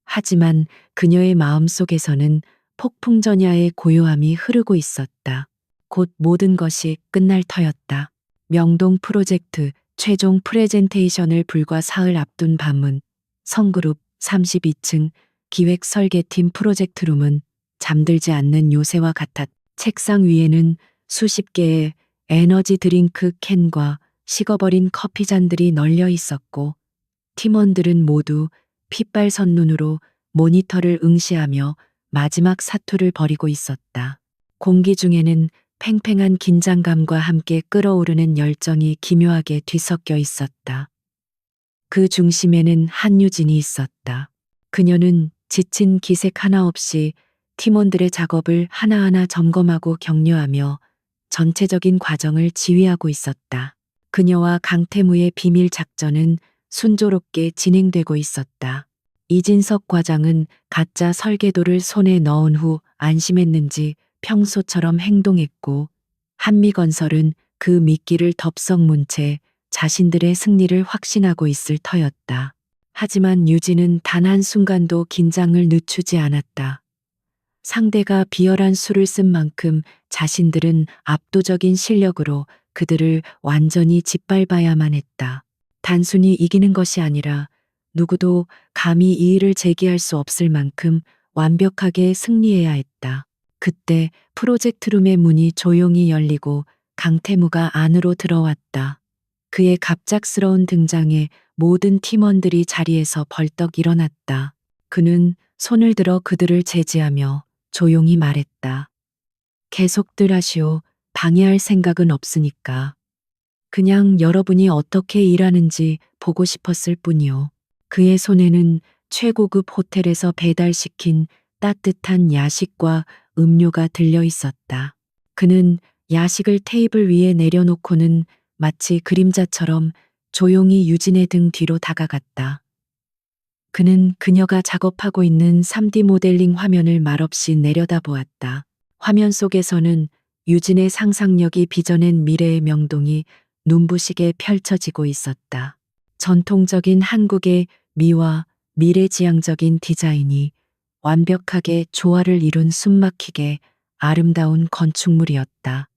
하지만 그녀의 마음속에서는 폭풍전야의 고요함이 흐르고 있었다. 곧 모든 것이 끝날 터였다. 명동 프로젝트 최종 프레젠테이션을 불과 사흘 앞둔 밤은 성그룹 32층 기획설계팀 프로젝트룸은 잠들지 않는 요새와 같았다. 책상 위에는 수십 개의 에너지 드링크 캔과 식어버린 커피잔들이 널려 있었고, 팀원들은 모두 핏발선 눈으로 모니터를 응시하며 마지막 사투를 벌이고 있었다. 공기 중에는 팽팽한 긴장감과 함께 끓어오르는 열정이 기묘하게 뒤섞여 있었다. 그 중심에는 한유진이 있었다. 그녀는 지친 기색 하나 없이 팀원들의 작업을 하나하나 점검하고 격려하며 전체적인 과정을 지휘하고 있었다. 그녀와 강태무의 비밀 작전은 순조롭게 진행되고 있었다. 이진석 과장은 가짜 설계도를 손에 넣은 후 안심했는지 평소처럼 행동했고, 한미건설은 그 미끼를 덥석 문 채 자신들의 승리를 확신하고 있을 터였다. 하지만 유진은 단 한순간도 긴장을 늦추지 않았다. 상대가 비열한 수를 쓴 만큼 자신들은 압도적인 실력으로 그들을 완전히 짓밟아야만 했다. 단순히 이기는 것이 아니라 누구도 감히 이의를 제기할 수 없을 만큼 완벽하게 승리해야 했다. 그때 프로젝트룸의 문이 조용히 열리고 강태무가 안으로 들어왔다. 그의 갑작스러운 등장에 모든 팀원들이 자리에서 벌떡 일어났다. 그는 손을 들어 그들을 제지하며 조용히 말했다. 계속들 하시오. 방해할 생각은 없으니까. 그냥 여러분이 어떻게 일하는지 보고 싶었을 뿐이요. 그의 손에는 최고급 호텔에서 배달시킨 따뜻한 야식과 음료가 들려 있었다. 그는 야식을 테이블 위에 내려놓고는 마치 그림자처럼 조용히 유진의 등 뒤로 다가갔다. 그는 그녀가 작업하고 있는 3D 모델링 화면을 말없이 내려다보았다. 화면 속에서는 유진의 상상력이 빚어낸 미래의 명동이 눈부시게 펼쳐지고 있었다. 전통적인 한국의 미와 미래지향적인 디자인이 완벽하게 조화를 이룬 숨막히게 아름다운 건축물이었다.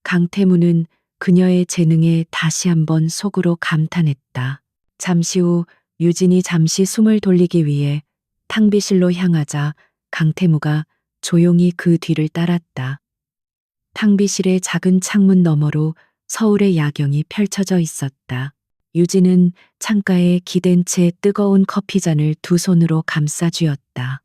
강태무는 그녀의 재능에 다시 한번 속으로 감탄했다. 잠시 후 유진이 잠시 숨을 돌리기 위해 탕비실로 향하자 강태무가 조용히 그 뒤를 따랐다. 탕비실의 작은 창문 너머로 서울의 야경이 펼쳐져 있었다. 유진은 창가에 기댄 채 뜨거운 커피잔을 두 손으로 감싸 쥐었다.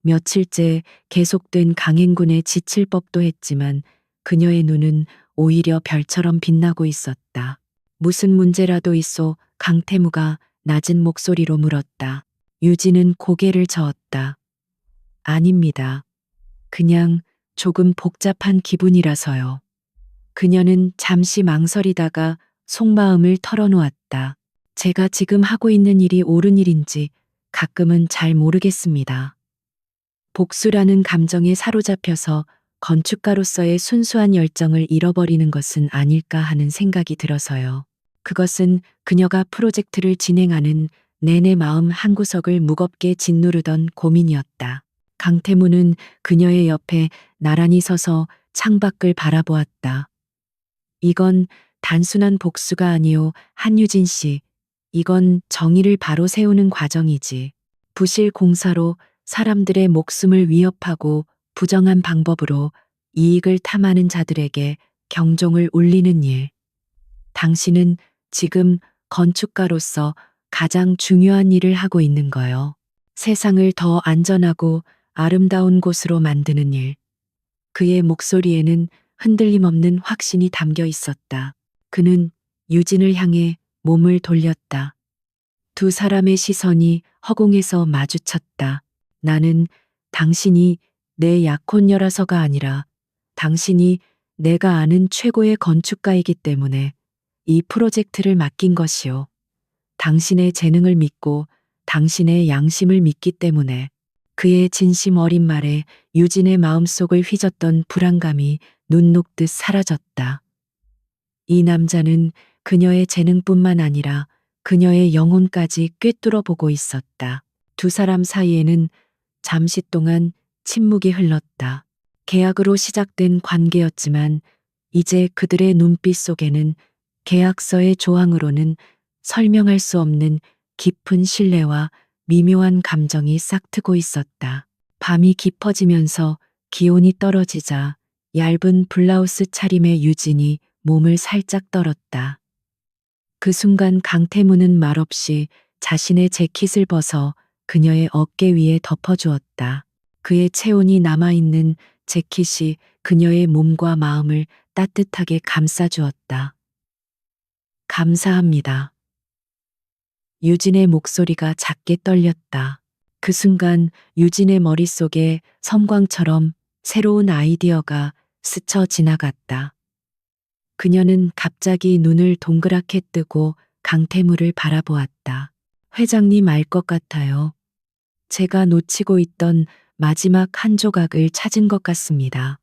며칠째 계속된 강행군에 지칠 법도 했지만 그녀의 눈은 오히려 별처럼 빛나고 있었다. 무슨 문제라도 있어? 강태무가 낮은 목소리로 물었다. 유진은 고개를 저었다. 아닙니다. 그냥 조금 복잡한 기분이라서요. 그녀는 잠시 망설이다가 속마음을 털어놓았다. 제가 지금 하고 있는 일이 옳은 일인지 가끔은 잘 모르겠습니다. 복수라는 감정에 사로잡혀서 건축가로서의 순수한 열정을 잃어버리는 것은 아닐까 하는 생각이 들어서요. 그것은 그녀가 프로젝트를 진행하는 내내 마음 한구석을 무겁게 짓누르던 고민이었다. 강태무는 그녀의 옆에 나란히 서서 창밖을 바라보았다. 이건 단순한 복수가 아니오, 한유진 씨. 이건 정의를 바로 세우는 과정이지. 부실 공사로 사람들의 목숨을 위협하고 부정한 방법으로 이익을 탐하는 자들에게 경종을 울리는 일. 당신은 지금 건축가로서 가장 중요한 일을 하고 있는 거요. 세상을 더 안전하고 아름다운 곳으로 만드는 일. 그의 목소리에는 흔들림 없는 확신이 담겨 있었다. 그는 유진을 향해 몸을 돌렸다. 두 사람의 시선이 허공에서 마주쳤다. 나는 당신이 내 약혼녀라서가 아니라 당신이 내가 아는 최고의 건축가이기 때문에 이 프로젝트를 맡긴 것이요. 당신의 재능을 믿고 당신의 양심을 믿기 때문에. 그의 진심 어린 말에 유진의 마음속을 휘젓던 불안감이 눈 녹듯 사라졌다. 이 남자는 그녀의 재능뿐만 아니라 그녀의 영혼까지 꿰뚫어 보고 있었다. 두 사람 사이에는 잠시 동안 침묵이 흘렀다. 계약으로 시작된 관계였지만 이제 그들의 눈빛 속에는 계약서의 조항으로는 설명할 수 없는 깊은 신뢰와 미묘한 감정이 싹트고 있었다. 밤이 깊어지면서 기온이 떨어지자 얇은 블라우스 차림의 유진이 몸을 살짝 떨었다. 그 순간 강태무는 말없이 자신의 재킷을 벗어 그녀의 어깨 위에 덮어주었다. 그의 체온이 남아있는 재킷이 그녀의 몸과 마음을 따뜻하게 감싸주었다. 감사합니다. 유진의 목소리가 작게 떨렸다. 그 순간 유진의 머릿속에 섬광처럼 새로운 아이디어가 스쳐 지나갔다. 그녀는 갑자기 눈을 동그랗게 뜨고 강태무를 바라보았다. 회장님 알 것 같아요. 제가 놓치고 있던 마지막 한 조각을 찾은 것 같습니다.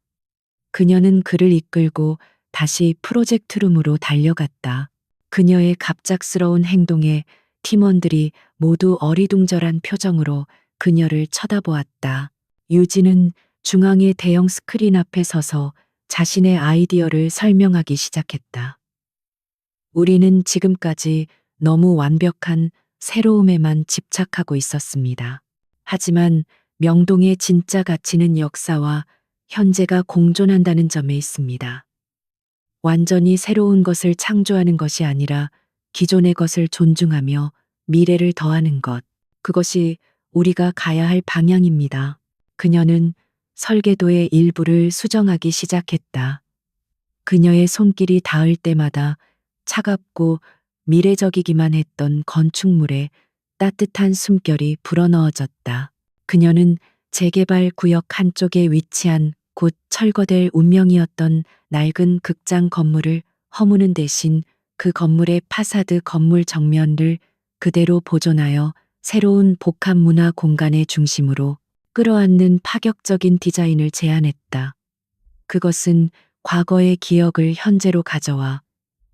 그녀는 그를 이끌고 다시 프로젝트룸으로 달려갔다. 그녀의 갑작스러운 행동에 팀원들이 모두 어리둥절한 표정으로 그녀를 쳐다보았다. 유진은 중앙의 대형 스크린 앞에 서서 자신의 아이디어를 설명하기 시작했다. 우리는 지금까지 너무 완벽한 새로움에만 집착하고 있었습니다. 하지만 명동의 진짜 가치는 역사와 현재가 공존한다는 점에 있습니다. 완전히 새로운 것을 창조하는 것이 아니라 기존의 것을 존중하며 미래를 더하는 것. 그것이 우리가 가야 할 방향입니다. 그녀는 설계도의 일부를 수정하기 시작했다. 그녀의 손길이 닿을 때마다 차갑고 미래적이기만 했던 건축물에 따뜻한 숨결이 불어넣어졌다. 그녀는 재개발 구역 한쪽에 위치한 곧 철거될 운명이었던 낡은 극장 건물을 허무는 대신 그 건물의 파사드 건물 정면을 그대로 보존하여 새로운 복합 문화 공간의 중심으로 끌어안는 파격적인 디자인을 제안했다. 그것은 과거의 기억을 현재로 가져와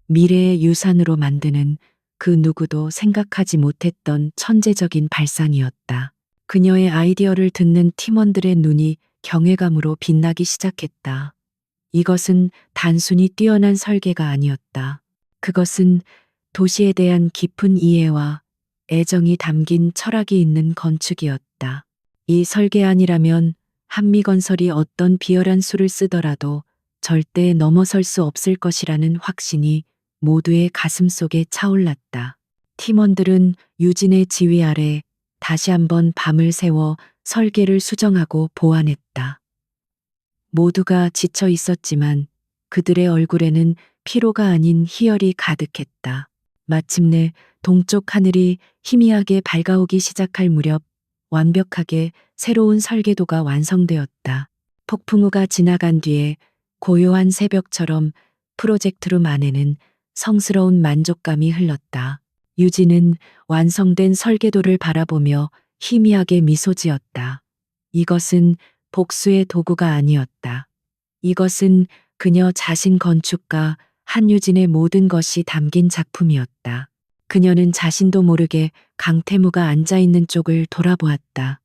미래의 유산으로 만드는 그 누구도 생각하지 못했던 천재적인 발상이었다. 그녀의 아이디어를 듣는 팀원들의 눈이 경외감으로 빛나기 시작했다. 이것은 단순히 뛰어난 설계가 아니었다. 그것은 도시에 대한 깊은 이해와 애정이 담긴 철학이 있는 건축이었다. 이 설계안이라면 한미건설이 어떤 비열한 수를 쓰더라도 절대 넘어설 수 없을 것이라는 확신이 모두의 가슴 속에 차올랐다. 팀원들은 유진의 지휘 아래 다시 한번 밤을 새워 설계를 수정하고 보완했다. 모두가 지쳐 있었지만 그들의 얼굴에는 피로가 아닌 희열이 가득했다. 마침내 동쪽 하늘이 희미하게 밝아오기 시작할 무렵 완벽하게 새로운 설계도가 완성되었다. 폭풍우가 지나간 뒤에 고요한 새벽처럼 프로젝트룸 안에는 성스러운 만족감이 흘렀다. 유진은 완성된 설계도를 바라보며 희미하게 미소 지었다. 이것은 복수의 도구가 아니었다. 이것은 그녀 자신 건축가 한유진의 모든 것이 담긴 작품이었다. 그녀는 자신도 모르게 강태무가 앉아있는 쪽을 돌아보았다.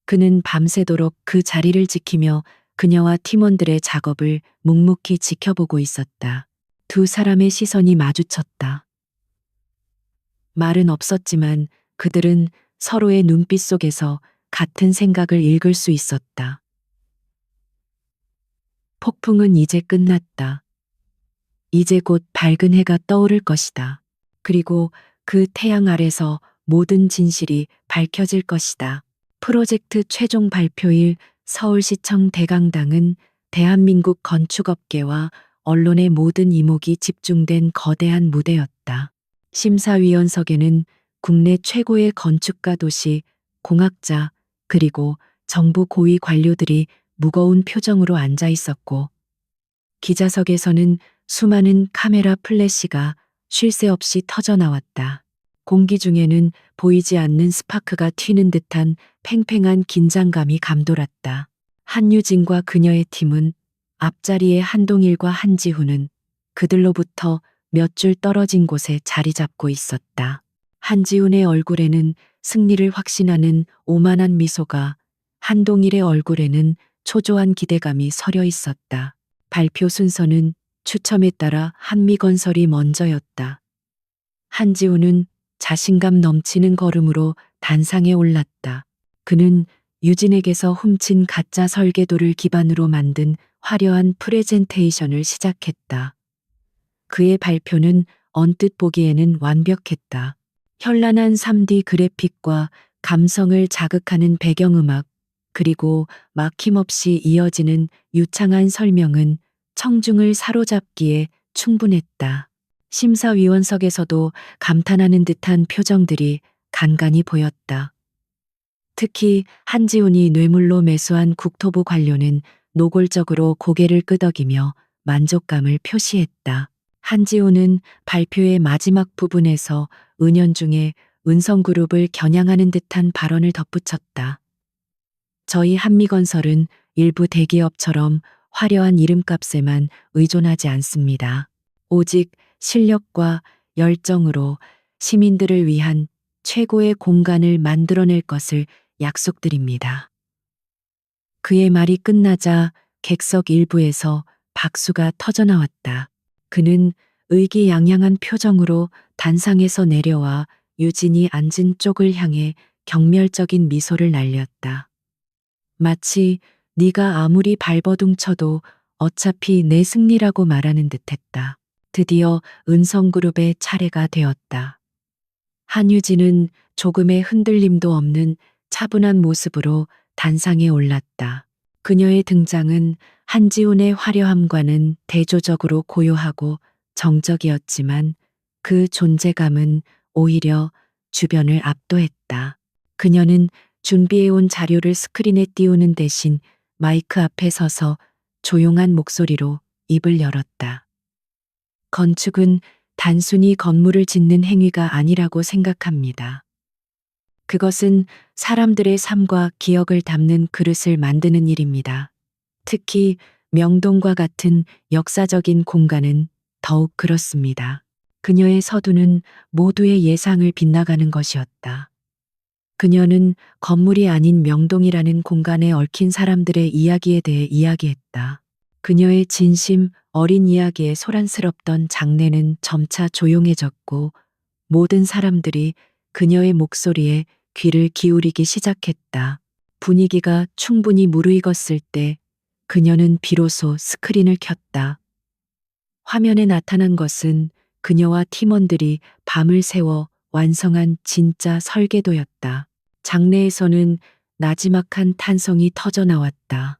그는 밤새도록 그 자리를 지키며 그녀와 팀원들의 작업을 묵묵히 지켜보고 있었다. 두 사람의 시선이 마주쳤다. 말은 없었지만 그들은 서로의 눈빛 속에서 같은 생각을 읽을 수 있었다. 폭풍은 이제 끝났다. 이제 곧 밝은 해가 떠오를 것이다. 그리고 그 태양 아래서 모든 진실이 밝혀질 것이다. 프로젝트 최종 발표일 서울시청 대강당은 대한민국 건축업계와 언론의 모든 이목이 집중된 거대한 무대였다. 심사위원석에는 국내 최고의 건축가 도시, 공학자, 그리고 정부 고위 관료들이 무거운 표정으로 앉아 있었고, 기자석에서는 수많은 카메라 플래시가 쉴 새 없이 터져 나왔다. 공기 중에는 보이지 않는 스파크가 튀는 듯한 팽팽한 긴장감이 감돌았다. 한유진과 그녀의 팀은 앞자리에 한동일과 한지훈은 그들로부터 몇 줄 떨어진 곳에 자리 잡고 있었다. 한지훈의 얼굴에는 승리를 확신하는 오만한 미소가, 한동일의 얼굴에는 초조한 기대감이 서려 있었다. 발표 순서는 추첨에 따라 한미건설이 먼저였다. 한지훈은 자신감 넘치는 걸음으로 단상에 올랐다. 그는 유진에게서 훔친 가짜 설계도를 기반으로 만든 화려한 프레젠테이션을 시작했다. 그의 발표는 언뜻 보기에는 완벽했다. 현란한 3D 그래픽과 감성을 자극하는 배경음악, 그리고 막힘없이 이어지는 유창한 설명은 청중을 사로잡기에 충분했다. 심사위원석에서도 감탄하는 듯한 표정들이 간간히 보였다. 특히 한지훈이 뇌물로 매수한 국토부 관료는 노골적으로 고개를 끄덕이며 만족감을 표시했다. 한지훈은 발표의 마지막 부분에서 은연중에 은성그룹을 겨냥하는 듯한 발언을 덧붙였다. 저희 한미건설은 일부 대기업처럼 화려한 이름값에만 의존하지 않습니다. 오직 실력과 열정으로 시민들을 위한 최고의 공간을 만들어낼 것을 약속드립니다. 그의 말이 끝나자 객석 일부에서 박수가 터져나왔다. 그는 의기양양한 표정으로 단상에서 내려와 유진이 앉은 쪽을 향해 경멸적인 미소를 날렸다. 마치 네가 아무리 발버둥 쳐도 어차피 내 승리라고 말하는 듯했다. 드디어 은성그룹의 차례가 되었다. 한유진은 조금의 흔들림도 없는 차분한 모습으로 단상에 올랐다. 그녀의 등장은 한지훈의 화려함과는 대조적으로 고요하고 정적이었지만 그 존재감은 오히려 주변을 압도했다. 그녀는 준비해온 자료를 스크린에 띄우는 대신 마이크 앞에 서서 조용한 목소리로 입을 열었다. 건축은 단순히 건물을 짓는 행위가 아니라고 생각합니다. 그것은 사람들의 삶과 기억을 담는 그릇을 만드는 일입니다. 특히 명동과 같은 역사적인 공간은 더욱 그렇습니다. 그녀의 서두는 모두의 예상을 빗나가는 것이었다. 그녀는 건물이 아닌 명동이라는 공간에 얽힌 사람들의 이야기에 대해 이야기했다. 그녀의 진심 어린 이야기에 소란스럽던 장내는 점차 조용해졌고 모든 사람들이 그녀의 목소리에 귀를 기울이기 시작했다. 분위기가 충분히 무르익었을 때 그녀는 비로소 스크린을 켰다. 화면에 나타난 것은 그녀와 팀원들이 밤을 새워 완성한 진짜 설계도였다. 장내에서는 나지막한 탄성이 터져 나왔다.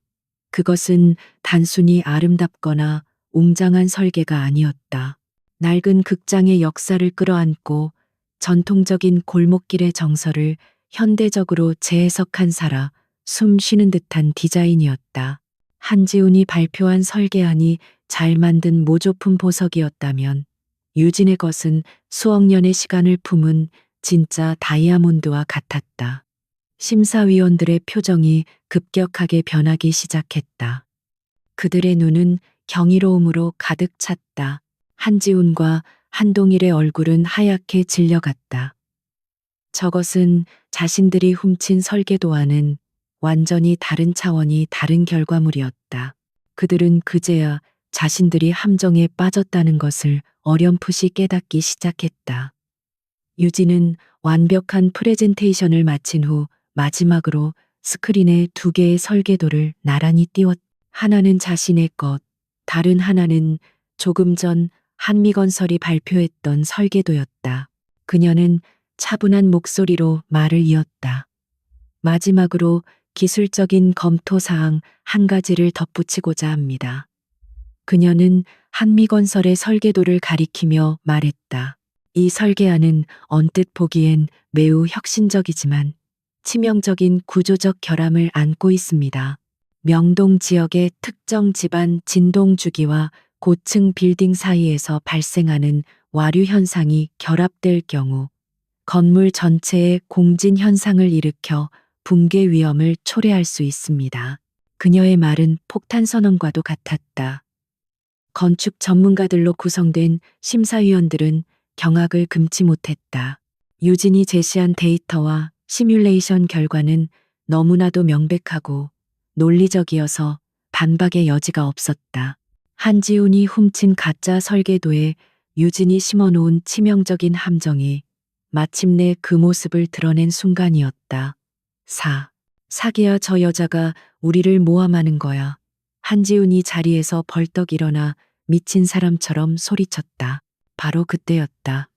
그것은 단순히 아름답거나 웅장한 설계가 아니었다. 낡은 극장의 역사를 끌어안고 전통적인 골목길의 정서를 현대적으로 재해석한 살아 숨 쉬는 듯한 디자인이었다. 한지훈이 발표한 설계안이 잘 만든 모조품 보석이었다면 유진의 것은 수억 년의 시간을 품은 진짜 다이아몬드와 같았다. 심사위원들의 표정이 급격하게 변하기 시작했다. 그들의 눈은 경이로움으로 가득 찼다. 한지훈과 한동일의 얼굴은 하얗게 질려갔다. 저것은 자신들이 훔친 설계도와는 완전히 다른 차원이 다른 결과물이었다. 그들은 그제야 자신들이 함정에 빠졌다는 것을 어렴풋이 깨닫기 시작했다. 유진은 완벽한 프레젠테이션을 마친 후 마지막으로 스크린에 두 개의 설계도를 나란히 띄웠다. 하나는 자신의 것, 다른 하나는 조금 전 한미건설이 발표했던 설계도였다. 그녀는 차분한 목소리로 말을 이었다. 마지막으로 기술적인 검토 사항 한 가지를 덧붙이고자 합니다. 그녀는 한미건설의 설계도를 가리키며 말했다. 이 설계안은 언뜻 보기엔 매우 혁신적이지만 치명적인 구조적 결함을 안고 있습니다. 명동 지역의 특정 집안 진동 주기와 고층 빌딩 사이에서 발생하는 와류 현상이 결합될 경우 건물 전체에 공진 현상을 일으켜 붕괴 위험을 초래할 수 있습니다. 그녀의 말은 폭탄 선언과도 같았다. 건축 전문가들로 구성된 심사위원들은 경악을 금치 못했다. 유진이 제시한 데이터와 시뮬레이션 결과는 너무나도 명백하고 논리적이어서 반박의 여지가 없었다. 한지훈이 훔친 가짜 설계도에 유진이 심어놓은 치명적인 함정이 마침내 그 모습을 드러낸 순간이었다. 사기야, 저 여자가 우리를 모함하는 거야. 한지훈이 자리에서 벌떡 일어나 미친 사람처럼 소리쳤다. 바로 그때였다.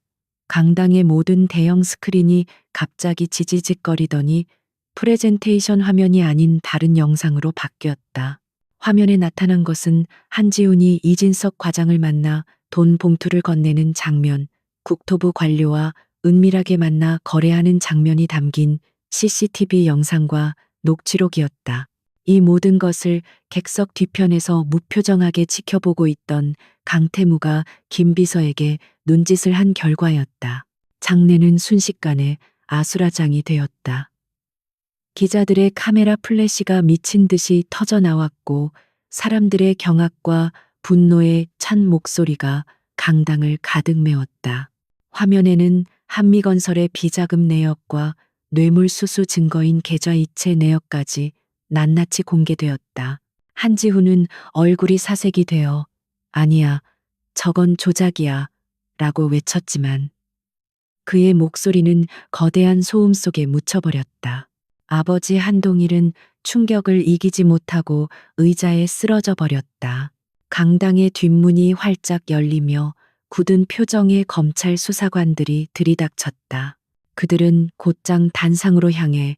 강당의 모든 대형 스크린이 갑자기 지지직거리더니 프레젠테이션 화면이 아닌 다른 영상으로 바뀌었다. 화면에 나타난 것은 한지훈이 이진석 과장을 만나 돈 봉투를 건네는 장면, 국토부 관료와 은밀하게 만나 거래하는 장면이 담긴 CCTV 영상과 녹취록이었다. 이 모든 것을 객석 뒤편에서 무표정하게 지켜보고 있던 강태무가 김 비서에게 눈짓을 한 결과였다. 장내는 순식간에 아수라장이 되었다. 기자들의 카메라 플래시가 미친 듯이 터져 나왔고 사람들의 경악과 분노의 찬 목소리가 강당을 가득 메웠다. 화면에는 한미건설의 비자금 내역과 뇌물수수 증거인 계좌이체 내역까지 낱낱이 공개되었다. 한지훈은 얼굴이 사색이 되어 아니야, 저건 조작이야 라고 외쳤지만 그의 목소리는 거대한 소음 속에 묻혀버렸다. 아버지 한동일은 충격을 이기지 못하고 의자에 쓰러져 버렸다. 강당의 뒷문이 활짝 열리며 굳은 표정의 검찰 수사관들이 들이닥쳤다. 그들은 곧장 단상으로 향해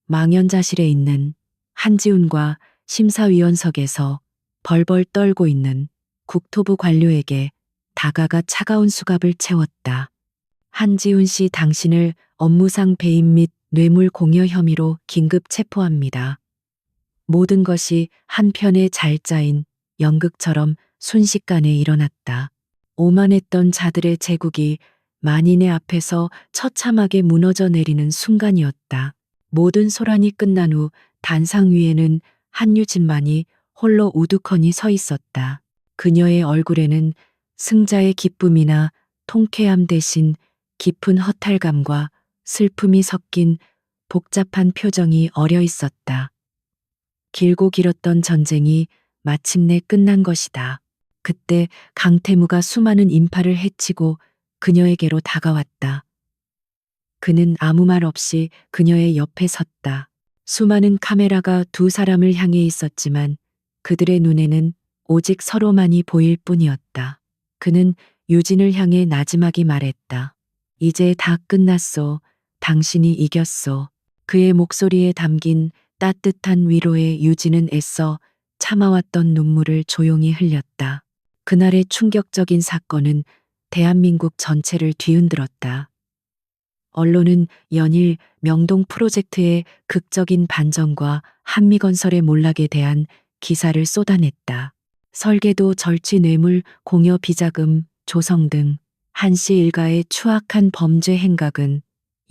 망연자실해 있는 한지훈과 심사위원석에서 벌벌 떨고 있는 국토부 관료에게 다가가 차가운 수갑을 채웠다. 한지훈 씨, 당신을 업무상 배임 및 뇌물 공여 혐의로 긴급 체포합니다. 모든 것이 한 편의 잘 짜인 연극처럼 순식간에 일어났다. 오만했던 자들의 제국이 만인의 앞에서 처참하게 무너져 내리는 순간이었다. 모든 소란이 끝난 후 단상 위에는 한유진만이 홀로 우두커니 서 있었다. 그녀의 얼굴에는 승자의 기쁨이나 통쾌함 대신 깊은 허탈감과 슬픔이 섞인 복잡한 표정이 어려 있었다. 길고 길었던 전쟁이 마침내 끝난 것이다. 그때 강태무가 수많은 인파를 해치고 그녀에게로 다가왔다. 그는 아무 말 없이 그녀의 옆에 섰다. 수많은 카메라가 두 사람을 향해 있었지만 그들의 눈에는 오직 서로만이 보일 뿐이었다. 그는 유진을 향해 나지막이 말했다. 이제 다 끝났소. 당신이 이겼소. 그의 목소리에 담긴 따뜻한 위로에 유진은 애써 참아왔던 눈물을 조용히 흘렸다. 그날의 충격적인 사건은 대한민국 전체를 뒤흔들었다. 언론은 연일 명동 프로젝트의 극적인 반전과 한미건설의 몰락에 대한 기사를 쏟아냈다. 설계도 절취, 뇌물, 공여, 비자금, 조성 등 한씨 일가의 추악한 범죄 행각은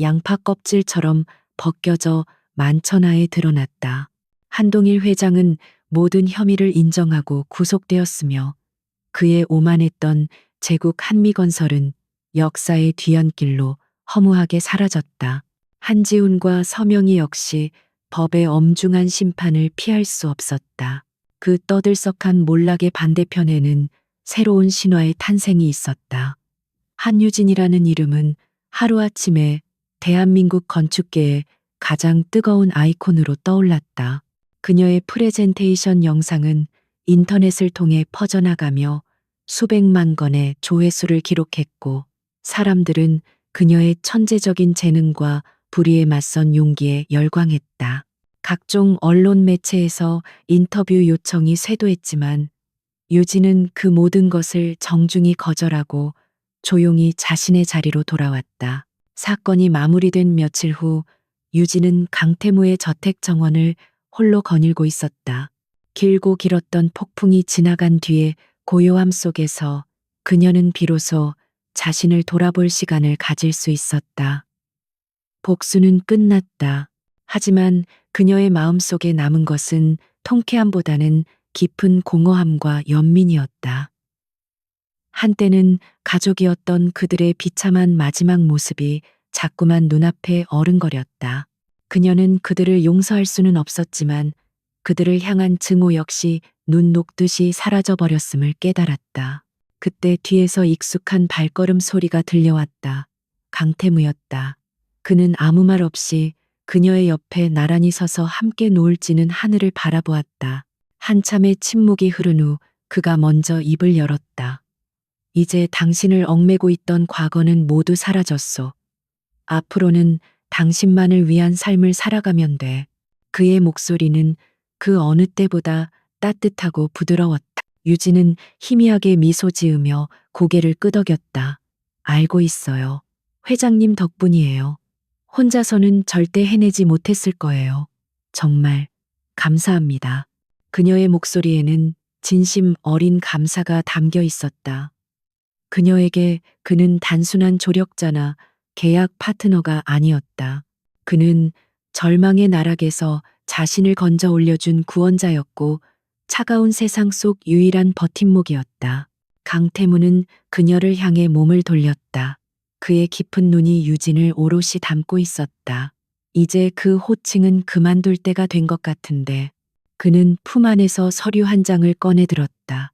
양파 껍질처럼 벗겨져 만천하에 드러났다. 한동일 회장은 모든 혐의를 인정하고 구속되었으며 그의 오만했던 제국 한미건설은 역사의 뒤안길로 허무하게 사라졌다. 한지훈과 서명희 역시 법의 엄중한 심판을 피할 수 없었다. 그 떠들썩한 몰락의 반대편에는 새로운 신화의 탄생이 있었다. 한유진이라는 이름은 하루아침에 대한민국 건축계의 가장 뜨거운 아이콘으로 떠올랐다. 그녀의 프레젠테이션 영상은 인터넷을 통해 퍼져나가며 수백만 건의 조회수를 기록했고 사람들은 그녀의 천재적인 재능과 불의에 맞선 용기에 열광했다. 각종 언론 매체에서 인터뷰 요청이 쇄도했지만 유진은 그 모든 것을 정중히 거절하고 조용히 자신의 자리로 돌아왔다. 사건이 마무리된 며칠 후 유진은 강태무의 저택 정원을 홀로 거닐고 있었다. 길고 길었던 폭풍이 지나간 뒤에 고요함 속에서 그녀는 비로소 자신을 돌아볼 시간을 가질 수 있었다. 복수는 끝났다. 하지만 그녀의 마음속에 남은 것은 통쾌함보다는 깊은 공허함과 연민이었다. 한때는 가족이었던 그들의 비참한 마지막 모습이 자꾸만 눈앞에 어른거렸다. 그녀는 그들을 용서할 수는 없었지만 그들을 향한 증오 역시 눈 녹듯이 사라져버렸음을 깨달았다. 그때 뒤에서 익숙한 발걸음 소리가 들려왔다. 강태무였다. 그는 아무 말 없이 그녀의 옆에 나란히 서서 함께 노을지는 하늘을 바라보았다. 한참의 침묵이 흐른 후 그가 먼저 입을 열었다. 이제 당신을 얽매고 있던 과거는 모두 사라졌소. 앞으로는 당신만을 위한 삶을 살아가면 돼. 그의 목소리는 그 어느 때보다 따뜻하고 부드러웠다. 유진은 희미하게 미소 지으며 고개를 끄덕였다. 알고 있어요. 회장님 덕분이에요. 혼자서는 절대 해내지 못했을 거예요. 정말 감사합니다. 그녀의 목소리에는 진심 어린 감사가 담겨 있었다. 그녀에게 그는 단순한 조력자나 계약 파트너가 아니었다. 그는 절망의 나락에서 자신을 건져 올려준 구원자였고 차가운 세상 속 유일한 버팀목이었다. 강태무는 그녀를 향해 몸을 돌렸다. 그의 깊은 눈이 유진을 오롯이 담고 있었다. 이제 그 호칭은 그만둘 때가 된 것 같은데 그는 품 안에서 서류 한 장을 꺼내 들었다.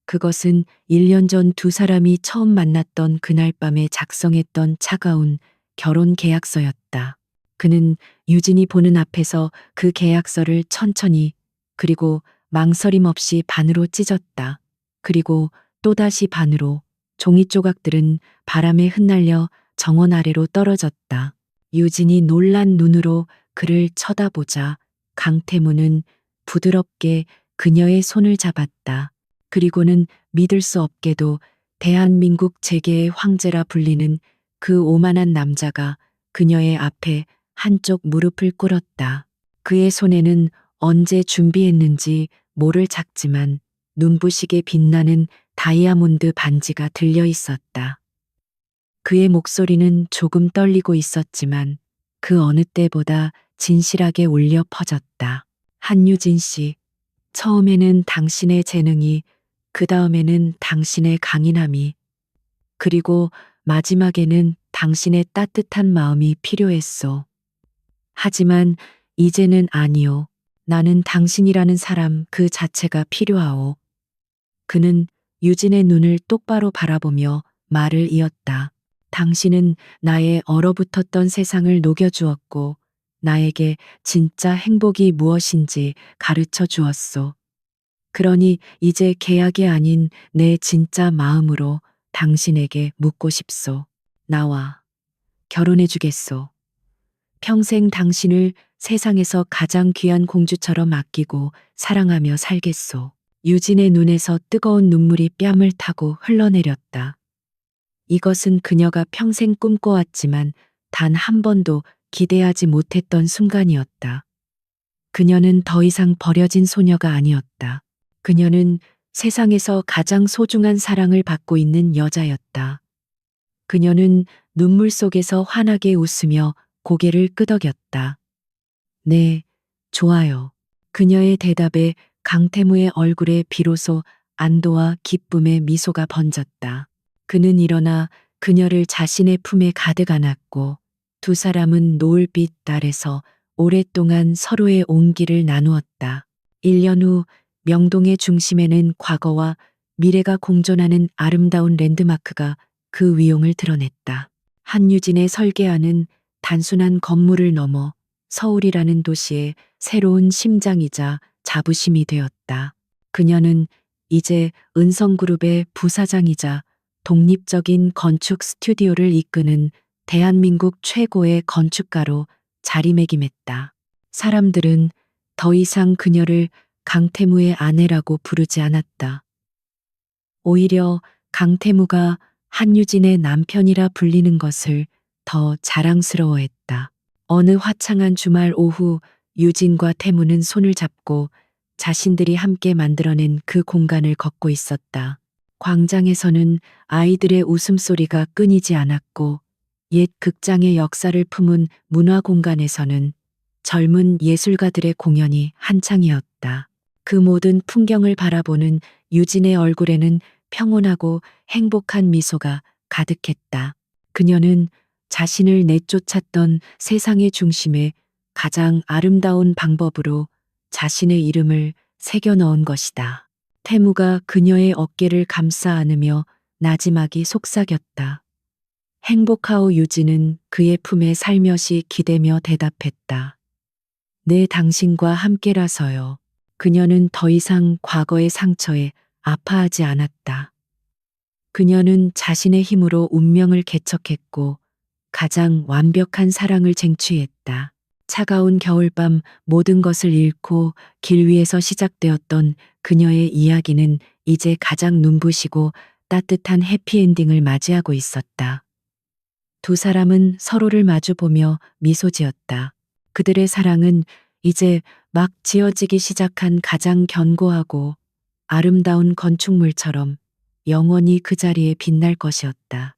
그것은 1년 전 두 사람이 처음 만났던 그날 밤에 작성했던 차가운 결혼 계약서였다. 그는 유진이 보는 앞에서 그 계약서를 천천히 그리고 망설임 없이 반으로 찢었다. 그리고 또다시 반으로. 종이 조각들은 바람에 흩날려 정원 아래로 떨어졌다. 유진이 놀란 눈으로 그를 쳐다보자 강태무는 부드럽게 그녀의 손을 잡았다. 그리고는 믿을 수 없게도 대한민국 재계의 황제라 불리는 그 오만한 남자가 그녀의 앞에 한쪽 무릎을 꿇었다. 그의 손에는 언제 준비했는지 모를 작지만 눈부시게 빛나는 다이아몬드 반지가 들려 있었다. 그의 목소리는 조금 떨리고 있었지만 그 어느 때보다 진실하게 울려 퍼졌다. 한유진 씨, 처음에는 당신의 재능이, 그 다음에는 당신의 강인함이, 그리고 마지막에는 당신의 따뜻한 마음이 필요했소. 하지만 이제는 아니오. 나는 당신이라는 사람 그 자체가 필요하오. 그는 유진의 눈을 똑바로 바라보며 말을 이었다. 당신은 나의 얼어붙었던 세상을 녹여주었고, 나에게 진짜 행복이 무엇인지 가르쳐 주었소. 그러니 이제 계약이 아닌 내 진짜 마음으로 당신에게 묻고 싶소. 나와 결혼해 주겠소. 평생 당신을 세상에서 가장 귀한 공주처럼 아끼고 사랑하며 살겠소. 유진의 눈에서 뜨거운 눈물이 뺨을 타고 흘러내렸다. 이것은 그녀가 평생 꿈꿔왔지만 단 한 번도 기대하지 못했던 순간이었다. 그녀는 더 이상 버려진 소녀가 아니었다. 그녀는 세상에서 가장 소중한 사랑을 받고 있는 여자였다. 그녀는 눈물 속에서 환하게 웃으며 고개를 끄덕였다. 네, 좋아요. 그녀의 대답에 강태무의 얼굴에 비로소 안도와 기쁨의 미소가 번졌다. 그는 일어나 그녀를 자신의 품에 가득 안았고 두 사람은 노을빛 아래서 오랫동안 서로의 온기를 나누었다. 1년 후 명동의 중심에는 과거와 미래가 공존하는 아름다운 랜드마크가 그 위용을 드러냈다. 한유진의 설계안은 단순한 건물을 넘어 서울이라는 도시의 새로운 심장이자 자부심이 되었다. 그녀는 이제 은성그룹의 부사장이자 독립적인 건축 스튜디오를 이끄는 대한민국 최고의 건축가로 자리매김했다. 사람들은 더 이상 그녀를 강태무의 아내라고 부르지 않았다. 오히려 강태무가 한유진의 남편이라 불리는 것을 더 자랑스러워했다. 어느 화창한 주말 오후 유진과 태무는 손을 잡고 자신들이 함께 만들어낸 그 공간을 걷고 있었다. 광장에서는 아이들의 웃음소리가 끊이지 않았고 옛 극장의 역사를 품은 문화공간에서는 젊은 예술가들의 공연이 한창이었다. 그 모든 풍경을 바라보는 유진의 얼굴에는 평온하고 행복한 미소가 가득했다. 그녀는 자신을 내쫓았던 세상의 중심에 가장 아름다운 방법으로 자신의 이름을 새겨 넣은 것이다. 태무가 그녀의 어깨를 감싸 안으며 나지막이 속삭였다. 행복하오. 유진은 그의 품에 살며시 기대며 대답했다. 네, 당신과 함께라서요. 그녀는 더 이상 과거의 상처에 아파하지 않았다. 그녀는 자신의 힘으로 운명을 개척했고 가장 완벽한 사랑을 쟁취했다. 차가운 겨울밤 모든 것을 잃고 길 위에서 시작되었던 그녀의 이야기는 이제 가장 눈부시고 따뜻한 해피엔딩을 맞이하고 있었다. 두 사람은 서로를 마주보며 미소 지었다. 그들의 사랑은 이제 막 지어지기 시작한 가장 견고하고 아름다운 건축물처럼 영원히 그 자리에 빛날 것이었다.